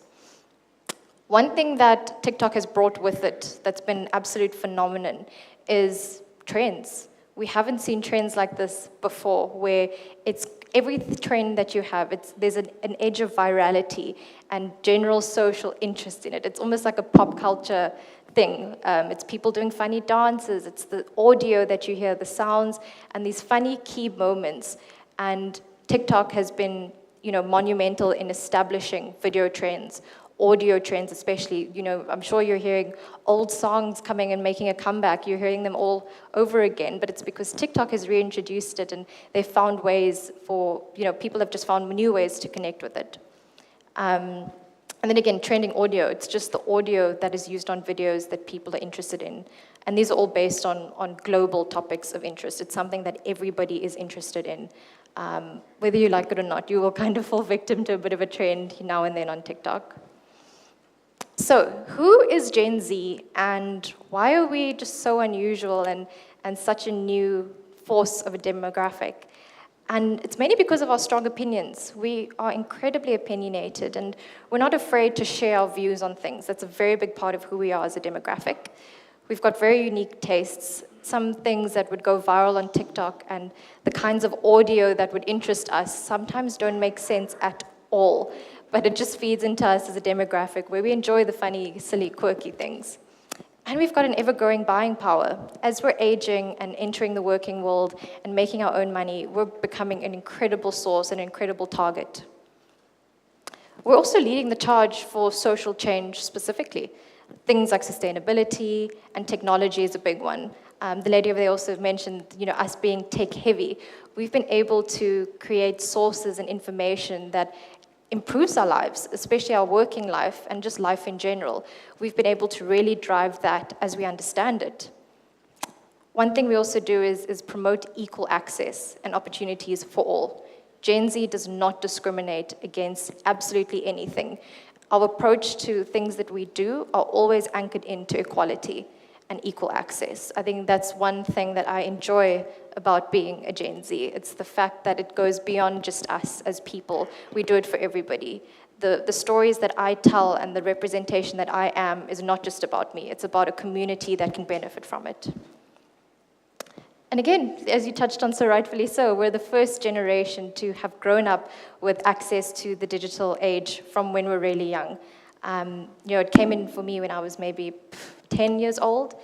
One thing that TikTok has brought with it that's been an absolute phenomenon is trends. We haven't seen trends like this before, where it's every trend that you have, there's an edge of virality and general social interest in it. It's almost like a pop culture thing. It's people doing funny dances, it's the audio that you hear, the sounds, and these funny key moments. And TikTok has been, monumental in establishing video trends, audio trends especially. I'm sure you're hearing old songs coming and making a comeback. You're hearing them all over again, but it's because TikTok has reintroduced it and they've found ways for, people have just found new ways to connect with it. And then again, trending audio. It's just the audio that is used on videos that people are interested in. And these are all based on global topics of interest. It's something that everybody is interested in. Whether you like it or not, you will kind of fall victim to a bit of a trend now and then on TikTok. So, who is Gen Z, and why are we just so unusual and such a new force of a demographic? And it's mainly because of our strong opinions. We are incredibly opinionated, and we're not afraid to share our views on things. That's a very big part of who we are as a demographic. We've got very unique tastes, some things that would go viral on TikTok, and the kinds of audio that would interest us sometimes don't make sense at all, but it just feeds into us as a demographic where we enjoy the funny, silly, quirky things. And we've got an ever-growing buying power. As we're aging and entering the working world and making our own money, we're becoming an incredible source, an incredible target. We're also leading the charge for social change specifically. Things like sustainability and technology is a big one. The lady over there also mentioned, us being tech-heavy. We've been able to create sources and information that improves our lives, especially our working life and just life in general. We've been able to really drive that as we understand it. One thing we also do is promote equal access and opportunities for all. Gen Z does not discriminate against absolutely anything. Our approach to things that we do are always anchored into equality and equal access. I think that's one thing that I enjoy about being a Gen Z. It's the fact that it goes beyond just us as people. We do it for everybody. The stories that I tell and the representation that I am is not just about me. It's about a community that can benefit from it. And again, as you touched on so rightfully so, we're the first generation to have grown up with access to the digital age from when we're really young. It came in for me when I was maybe 10 years old.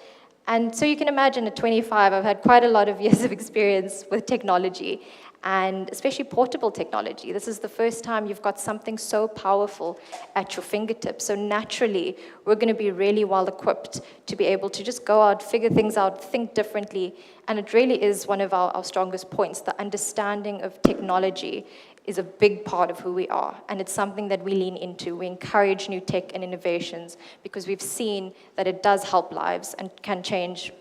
And so you can imagine at 25, I've had quite a lot of years of experience with technology, and especially portable technology. This is the first time you've got something so powerful at your fingertips. So naturally, we're going to be really well equipped to be able to just go out, figure things out, think differently. And it really is one of our strongest points. The understanding of technology is a big part of who we are, and it's something that we lean into. We encourage new tech and innovations because we've seen that it does help lives and can change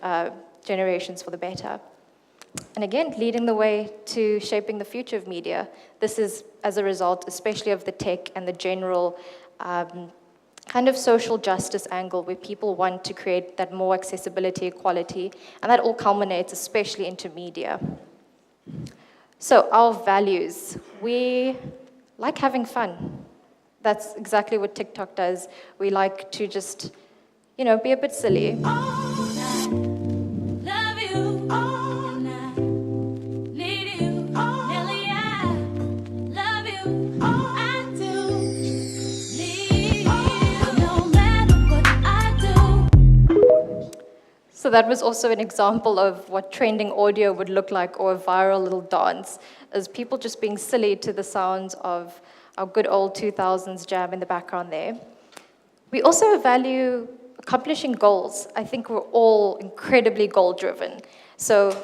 generations for the better. And again, leading the way to shaping the future of media. This is as a result, especially of the tech and the general kind of social justice angle where people want to create that more accessibility, equality, and that all culminates especially into media. So our values, we like having fun. That's exactly what TikTok does. We like to just, be a bit silly. So that was also an example of what trending audio would look like, or a viral little dance, as people just being silly to the sounds of our good old 2000s jam in the background there. We also value accomplishing goals. I think we're all incredibly goal-driven. So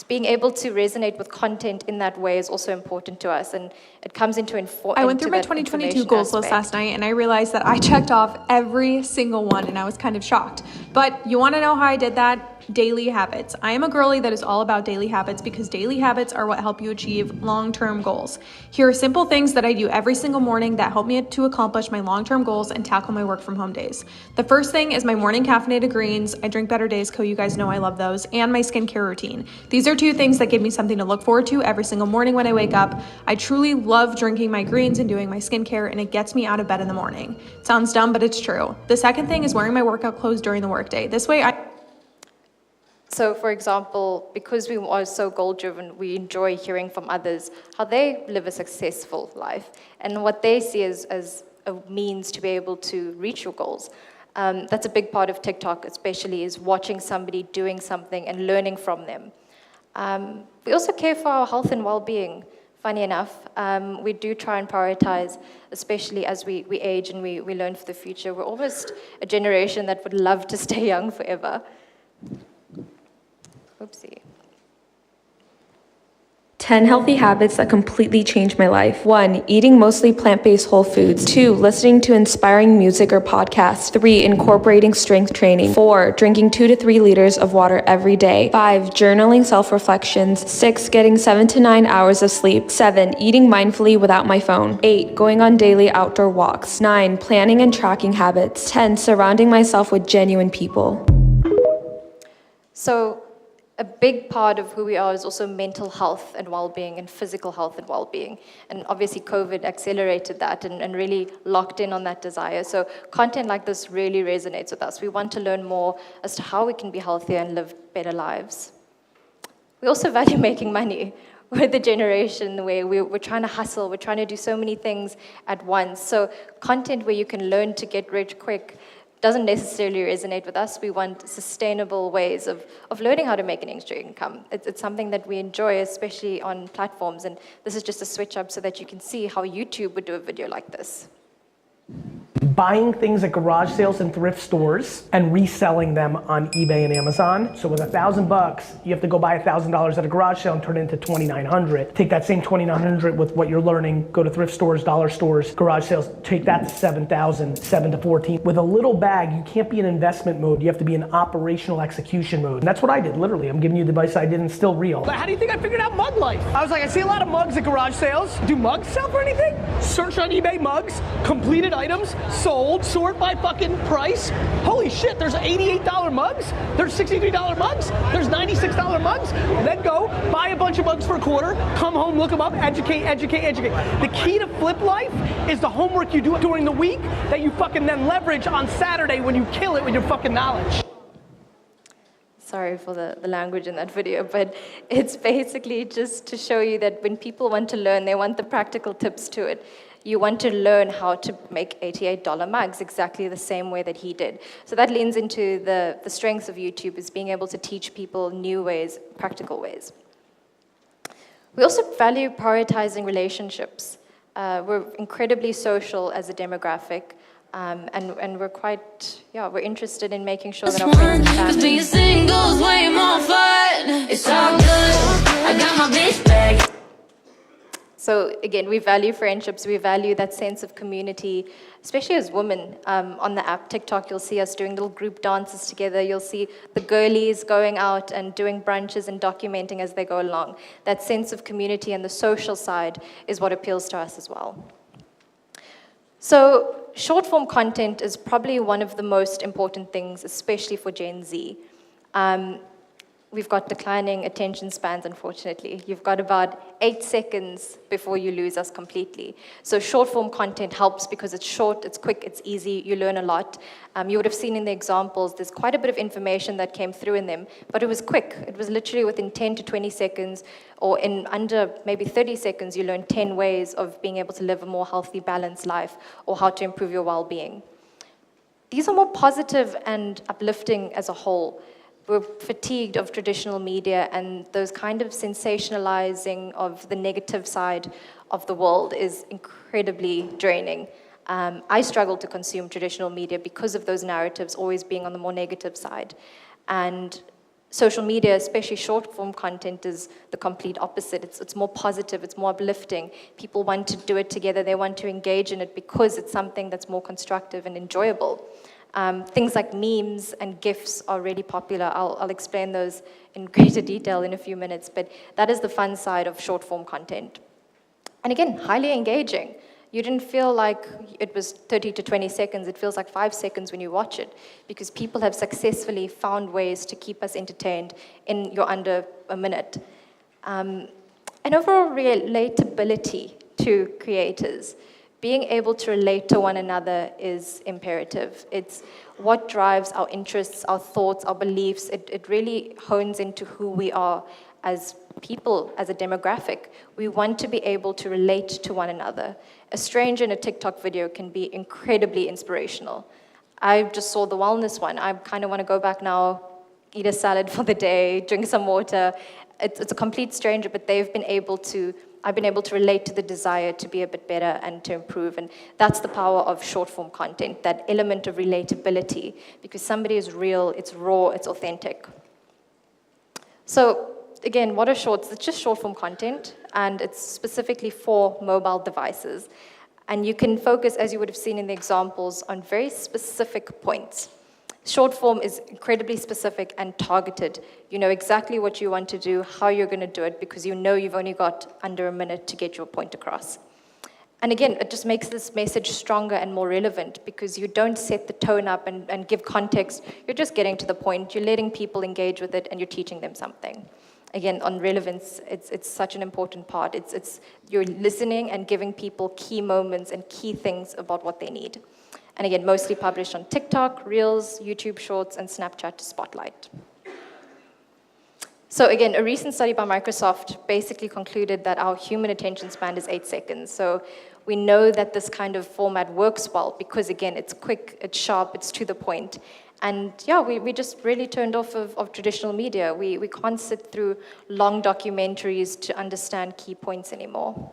being able to resonate with content in that way is also important to us, and it comes into I went through my 2022 goals list last night, and I realized that I checked off every single one, and I was kind of shocked. But you want to know how I did that? Daily habits. I am a girly that is all about daily habits because daily habits are what help you achieve long-term goals. Here are simple things that I do every single morning that help me to accomplish my long-term goals and tackle my work from home days. The first thing is my morning caffeinated greens. I drink Better Days Co. You guys know I love those. And my skincare routine. These are two things that give me something to look forward to every single morning when I wake up. I truly love drinking my greens and doing my skincare, and it gets me out of bed in the morning. It sounds dumb, but it's true. The second thing is wearing my workout clothes during the workday. This way So, for example, because we are so goal-driven, we enjoy hearing from others how they live a successful life and what they see as a means to be able to reach your goals. That's a big part of TikTok, especially, is watching somebody doing something and learning from them. We also care for our health and well-being. Funny enough, we do try and prioritize, especially as we age and we learn for the future. We're almost a generation that would love to stay young forever. Oopsie. 10 healthy habits that completely changed my life. 1. Eating mostly plant-based whole foods. 2. Listening to inspiring music or podcasts. 3. Incorporating strength training. 4. Drinking 2 to 3 liters of water every day. 5. Journaling self-reflections. 6. Getting 7 to 9 hours of sleep. 7. Eating mindfully without my phone. 8. Going on daily outdoor walks. 9. Planning and tracking habits. 10. Surrounding myself with genuine people. So, a big part of who we are is also mental health and well-being and physical health and well-being. And obviously COVID accelerated that and really locked in on that desire. So content like this really resonates with us. We want to learn more as to how we can be healthier and live better lives. We also value making money. We're the generation where we're trying to hustle, we're trying to do so many things at once. So content where you can learn to get rich quick doesn't necessarily resonate with us. We want sustainable ways of learning how to make an extra income. It's something that we enjoy, especially on platforms, and this is just a switch up so that you can see how YouTube would do a video like this. Buying things at garage sales and thrift stores and reselling them on eBay and Amazon. So with $1,000, you have to go buy $1,000 at a garage sale and turn it into $2,900. Take that same $2,900 with what you're learning, go to thrift stores, dollar stores, garage sales, take that to $7,000, 7 to 14. With a little bag, you can't be in investment mode. You have to be in operational execution mode. And that's what I did, literally. I'm giving you the advice I did and still real. But how do you think I figured out mug life? I was like, I see a lot of mugs at garage sales. Do mugs sell for anything? Search on eBay mugs, completed items, sold, sort by fucking price. Holy shit, there's $88 mugs, there's $63 mugs, there's $96 mugs. Then go, buy a bunch of mugs for a quarter, come home, look them up, educate. The key to flip life is the homework you do during the week that you fucking then leverage on Saturday when you kill it with your fucking knowledge. Sorry for the language in that video, but it's basically just to show you that when people want to learn, they want the practical tips to it. You want to learn how to make $88 mugs exactly the same way that he did. So that leans into the strengths of YouTube, is being able to teach people new ways, practical ways. We also value prioritizing relationships. We're incredibly social as a demographic, and we're quite, we're interested in making sure that our friends and family. Being single's way more fun. It's all good. I got my bitch back. So again, we value friendships, we value that sense of community, especially as women. On the app, TikTok, you'll see us doing little group dances together. You'll see the girlies going out and doing brunches and documenting as they go along. That sense of community and the social side is what appeals to us as well. So short form content is probably one of the most important things, especially for Gen Z. We've got declining attention spans, unfortunately. You've got about 8 seconds before you lose us completely. So short form content helps because it's short, it's quick, it's easy, you learn a lot. You would have seen in the examples, there's quite a bit of information that came through in them, but it was quick. It was literally within 10 to 20 seconds, or in under maybe 30 seconds, you learn 10 ways of being able to live a more healthy, balanced life, or how to improve your well-being. These are more positive and uplifting as a whole. We're fatigued of traditional media, and those kind of sensationalizing of the negative side of the world is incredibly draining. I struggle to consume traditional media because of those narratives always being on the more negative side. And social media, especially short form content, is the complete opposite. It's more positive, it's more uplifting. People want to do it together, they want to engage in it because it's something that's more constructive and enjoyable. Things like memes and GIFs are really popular. I'll explain those in greater detail in a few minutes, but that is the fun side of short form content. And again, highly engaging. You didn't feel like it was 30 to 20 seconds, it feels like 5 seconds when you watch it, because people have successfully found ways to keep us entertained in your under a minute. And overall relatability to creators. Being able to relate to one another is imperative. It's what drives our interests, our thoughts, our beliefs. It really hones into who we are as people, as a demographic. We want to be able to relate to one another. A stranger in a TikTok video can be incredibly inspirational. I just saw the wellness one. I kind of want to go back now, eat a salad for the day, drink some water. It's a complete stranger, but I've been able to relate to the desire to be a bit better and to improve. And that's the power of short form content, that element of relatability, because somebody is real, it's raw, it's authentic. So again, what are shorts? It's just short form content, and it's specifically for mobile devices. And you can focus, as you would have seen in the examples, on very specific points. Short form is incredibly specific and targeted. You know exactly what you want to do, how you're going to do it, because you know you've only got under a minute to get your point across. And again, it just makes this message stronger and more relevant, because you don't set the tone up and give context. You're just getting to the point. You're letting people engage with it, and you're teaching them something. Again, on relevance, it's such an important part. You're listening and giving people key moments and key things about what they need. And again, mostly published on TikTok, Reels, YouTube Shorts, and Snapchat Spotlight. So again, a recent study by Microsoft basically concluded that our human attention span is 8 seconds. So We know that this kind of format works well because, again, it's quick, it's sharp, it's to the point. And yeah, we just really turned off of traditional media. We can't sit through long documentaries to understand key points anymore.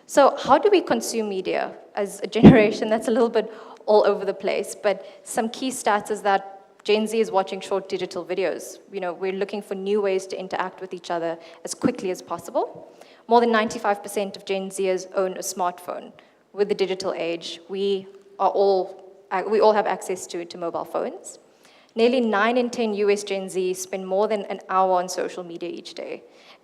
So how do we consume media as a generation? That's a little bit all over the place, but some key stats is that Gen Z is watching short digital videos. We're looking for new ways to interact with each other as quickly as possible. More than 95% of Gen Zers own a smartphone. With the digital age, we all have access to mobile phones. Nearly 9 in 10 US Gen Z spend more than an hour on social media each day.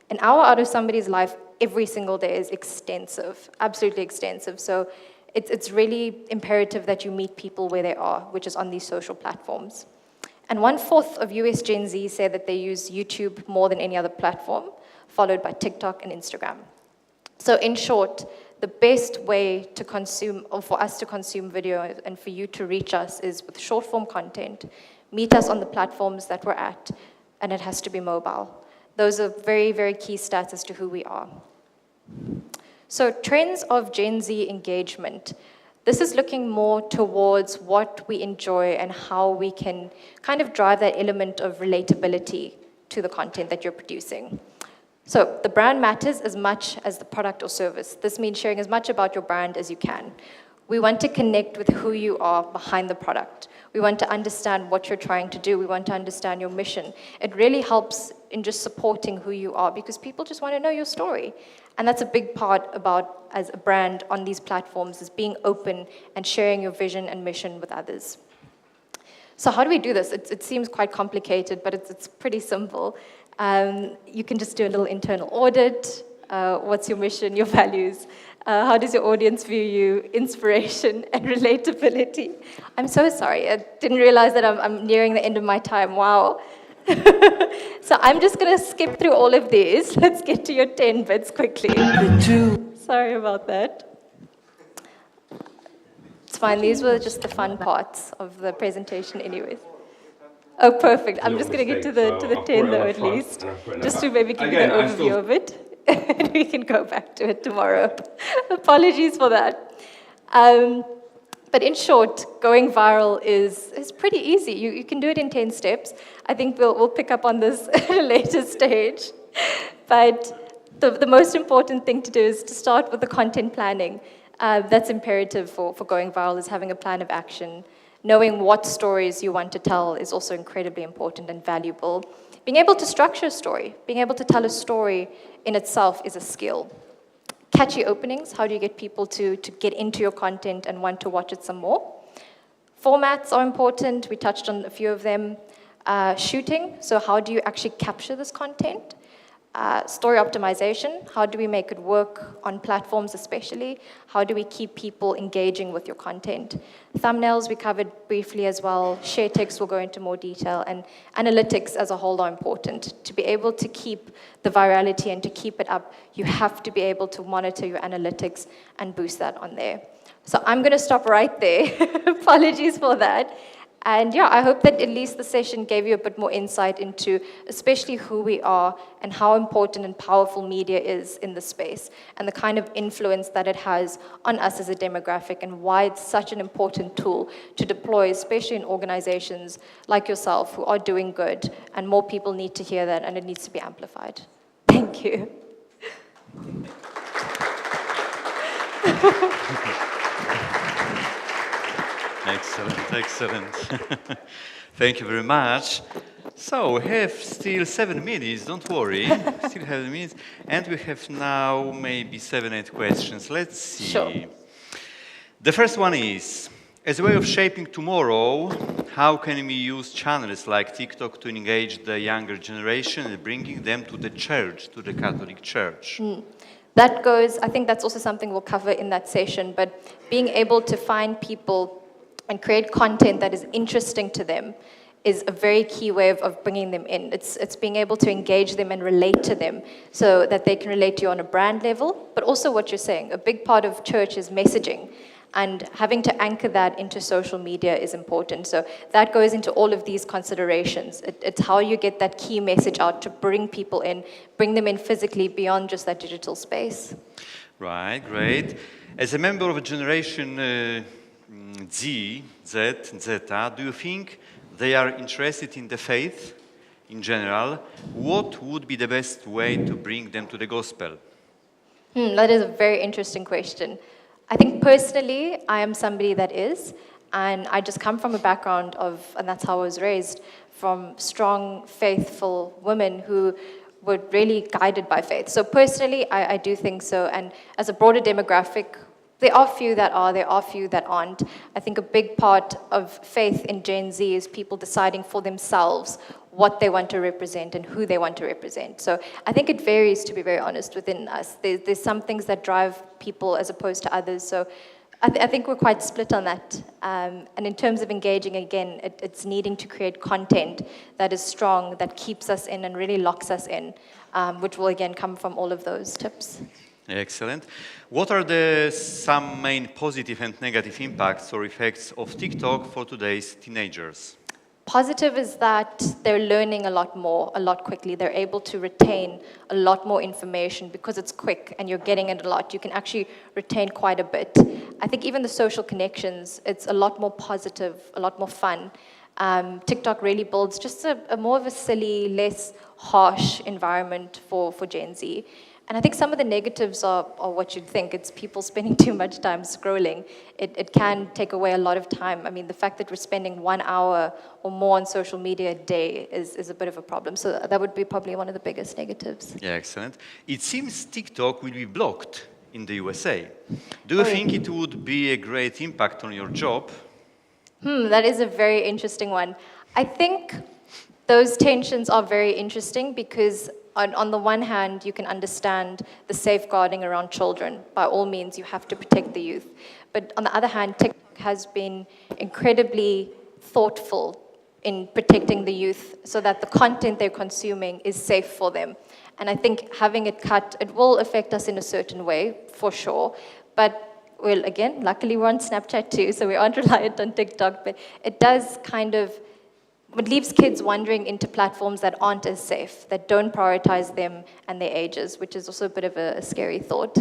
An hour out of somebody's life every single day is extensive, absolutely extensive. So it's really imperative that you meet people where they are, which is on these social platforms. And 1/4 of US Gen Z say that they use YouTube more than any other platform, followed by TikTok and Instagram. So in short, the best way to consume, or for us to consume video and for you to reach us is with short form content. Meet us on the platforms that we're at, and it has to be mobile. Those are very, very key stats as to who we are. So trends of Gen Z engagement. This is looking more towards what we enjoy and how we can kind of drive that element of relatability to the content that you're producing. So the brand matters as much as the product or service. This means sharing as much about your brand as you can. We want to connect with who you are behind the product. We want to understand what you're trying to do. We want to understand your mission. It really helps in just supporting who you are because people just want to know your story. And that's a big part about, as a brand on these platforms, is being open and sharing your vision and mission with others. So how do we do this? It seems quite complicated, but it's pretty simple. You can just do a little internal audit. What's your mission, your values? How does your audience view you? Inspiration and relatability. I'm so sorry. I didn't realize that I'm nearing the end of my time. Wow. So I'm just going to skip through all of these. Let's get to your 10 bits quickly. Sorry about that. It's fine. These were just the fun parts of the presentation anyways. Oh, perfect. I'm just going to get to the 10 though at least, just to maybe give you an overview of it. And we can go back to it tomorrow. Apologies for that. But in short, going viral is pretty easy. You can do it in 10 steps. I think we'll pick up on this at a later stage. But the most important thing to do is to start with the content planning. That's imperative for going viral, is having a plan of action. Knowing what stories you want to tell is also incredibly important and valuable. Being able to structure a story, being able to tell a story in itself is a skill. Catchy openings, how do you get people to get into your content and want to watch it some more? Formats are important, we touched on a few of them. Shooting, so how do you actually capture this content? Story optimization, how do we make it work on platforms especially? How do we keep people engaging with your content? Thumbnails we covered briefly as well. Share text will go into more detail, and analytics as a whole are important. To be able to keep the virality and to keep it up, you have to be able to monitor your analytics and boost that on there. So I'm going to stop right there. Apologies for that. And yeah, I hope that at least the session gave you a bit more insight into especially who we are and how important and powerful media is in the space and the kind of influence that it has on us as a demographic and why it's such an important tool to deploy, especially in organizations like yourself who are doing good, and more people need to hear that and it needs to be amplified. Thank you. Excellent, excellent. Thank you very much. So we have still 7 minutes, don't worry. Still have minutes. And we have now maybe 7, 8 questions. Let's see. Sure. The first one is, as a way of shaping tomorrow, how can we use channels like TikTok to engage the younger generation and bringing them to the church, to the Catholic Church? That goes, I think that's also something we'll cover in that session, but being able to find people and create content that is interesting to them is a very key way of bringing them in. It's being able to engage them and relate to them so that they can relate to you on a brand level, but also what you're saying. A big part of church is messaging, and having to anchor that into social media is important. So that goes into all of these considerations. It's how you get that key message out to bring people in, bring them in physically beyond just that digital space. Right, great. As a member of a generation Z, Zeta, do you think they are interested in the faith in general? What would be the best way to bring them to the gospel? That is a very interesting question. I think personally, I am somebody that is, and I just come from a background of, and that's how I was raised, from strong, faithful women who were really guided by faith. So personally, I do think so. And as a broader demographic, there are few that are, there are few that aren't. I think a big part of faith in Gen Z is people deciding for themselves what they want to represent and who they want to represent. So I think it varies, to be very honest, within us. There's some things that drive people as opposed to others. So I think we're quite split on that. And in terms of engaging, again, it's needing to create content that is strong, that keeps us in and really locks us in, which will, again, come from all of those tips. Excellent. What are some main positive and negative impacts or effects of TikTok for today's teenagers? Positive is that they're learning a lot more, a lot quickly. They're able to retain a lot more information because it's quick and you're getting it a lot. You can actually retain quite a bit. I think even the social connections, it's a lot more positive, a lot more fun. TikTok really builds just a more of a silly, less harsh environment for Gen Z. And I think some of the negatives are what you'd think. It's people spending too much time scrolling. It can take away a lot of time. I mean, the fact that we're spending 1 hour or more on social media a day is a bit of a problem. So that would be probably one of the biggest negatives. Yeah, excellent. It seems TikTok will be blocked in the USA. Do you think it would be a great impact on your job? That is a very interesting one. I think those tensions are very interesting because on the one hand, you can understand the safeguarding around children. By all means, you have to protect the youth. But on the other hand, TikTok has been incredibly thoughtful in protecting the youth so that the content they're consuming is safe for them. And I think having it cut, it will affect us in a certain way, for sure. But, well, again, luckily we're on Snapchat too, so we aren't reliant on TikTok. But it does kind of, it leaves kids wandering into platforms that aren't as safe, that don't prioritize them and their ages, which is also a bit of a scary thought.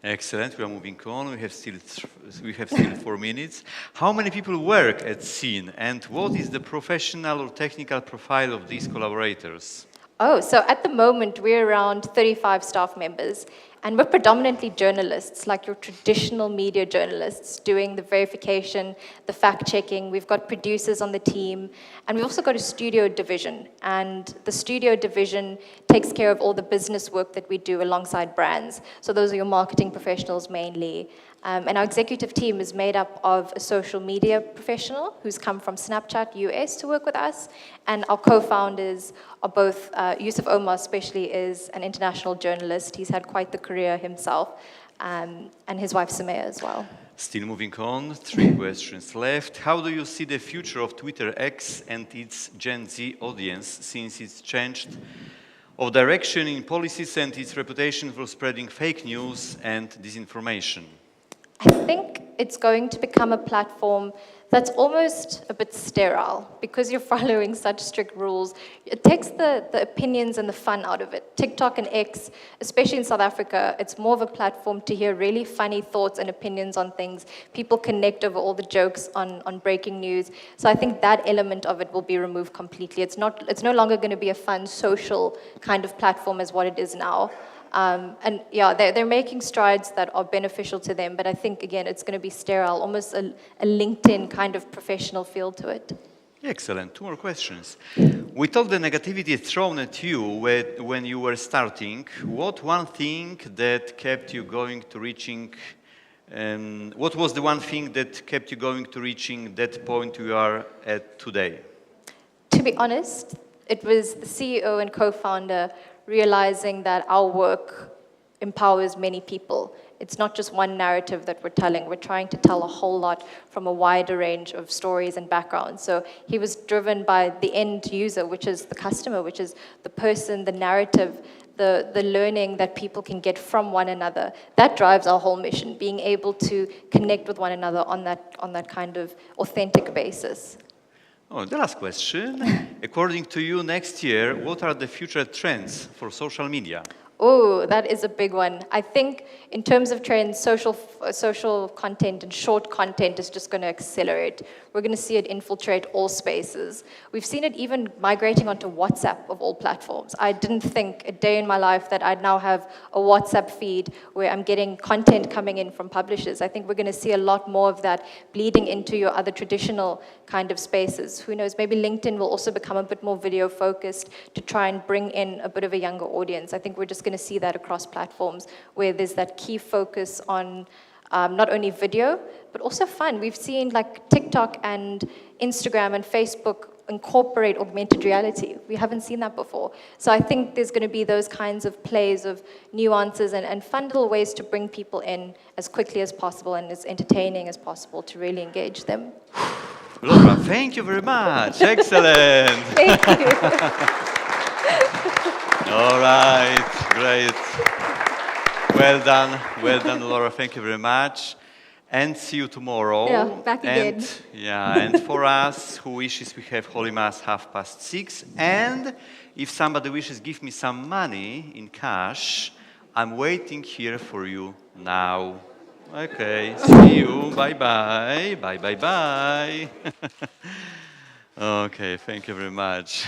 Excellent. We are moving on. We have still 4 minutes. How many people work at Scene, and what is the professional or technical profile of these collaborators? Oh, so at the moment, we're around 35 staff members, and we're predominantly journalists, like your traditional media journalists, doing the verification, the fact-checking. We've got producers on the team, and we've also got a studio division, and the studio division takes care of all the business work that we do alongside brands. So those are your marketing professionals mainly. And our executive team is made up of a social media professional who's come from Snapchat US to work with us. And our co-founders are both, Yusuf Omar especially is an international journalist. He's had quite the career himself. And his wife Sumaya as well. Still moving on, 3 questions left. How do you see the future of Twitter X and its Gen Z audience since it's changed of direction in policies and its reputation for spreading fake news and disinformation? I think it's going to become a platform that's almost a bit sterile because you're following such strict rules. It takes the opinions and the fun out of it. TikTok and X, especially in South Africa, it's more of a platform to hear really funny thoughts and opinions on things. People connect over all the jokes on breaking news. So I think that element of it will be removed completely. It's no longer going to be a fun social kind of platform as what it is now. And yeah, they're making strides that are beneficial to them, but I think, again, it's going to be sterile, almost a LinkedIn kind of professional feel to it. Excellent. 2 more questions. With all the negativity thrown at you when you were starting, what one thing that kept you going to reaching, what was the one thing that kept you going to reaching that point you are at today? To be honest, it was the CEO and co-founder realizing that our work empowers many people. It's not just one narrative that we're telling. We're trying to tell a whole lot from a wider range of stories and backgrounds. So he was driven by the end user, which is the customer, which is the person, the narrative, the learning that people can get from one another. That drives our whole mission, being able to connect with one another on that kind of authentic basis. Oh, the last question. According to you, next year, what are the future trends for social media? Oh, that is a big one. I think in terms of trends, social content and short content is just going to accelerate. We're going to see it infiltrate all spaces. We've seen it even migrating onto WhatsApp of all platforms. I didn't think a day in my life that I'd now have a WhatsApp feed where I'm getting content coming in from publishers. I think we're going to see a lot more of that bleeding into your other traditional kind of spaces. Who knows, maybe LinkedIn will also become a bit more video focused to try and bring in a bit of a younger audience. I think we're just going to see that across platforms where there's that key focus on not only video, but also fun. We've seen like TikTok and Instagram and Facebook incorporate augmented reality. We haven't seen that before. So I think there's going to be those kinds of plays of nuances and fun little ways to bring people in as quickly as possible and as entertaining as possible to really engage them. Laura, thank you very much. Excellent. Thank you. All right, great. Well done, Laura. Thank you very much. And see you tomorrow. Yeah, back again. And for us who wishes, we have Holy Mass 6:30. And if somebody wishes, give me some money in cash. I'm waiting here for you now. Okay, see you. Bye-bye. Bye-bye-bye. Okay, thank you very much.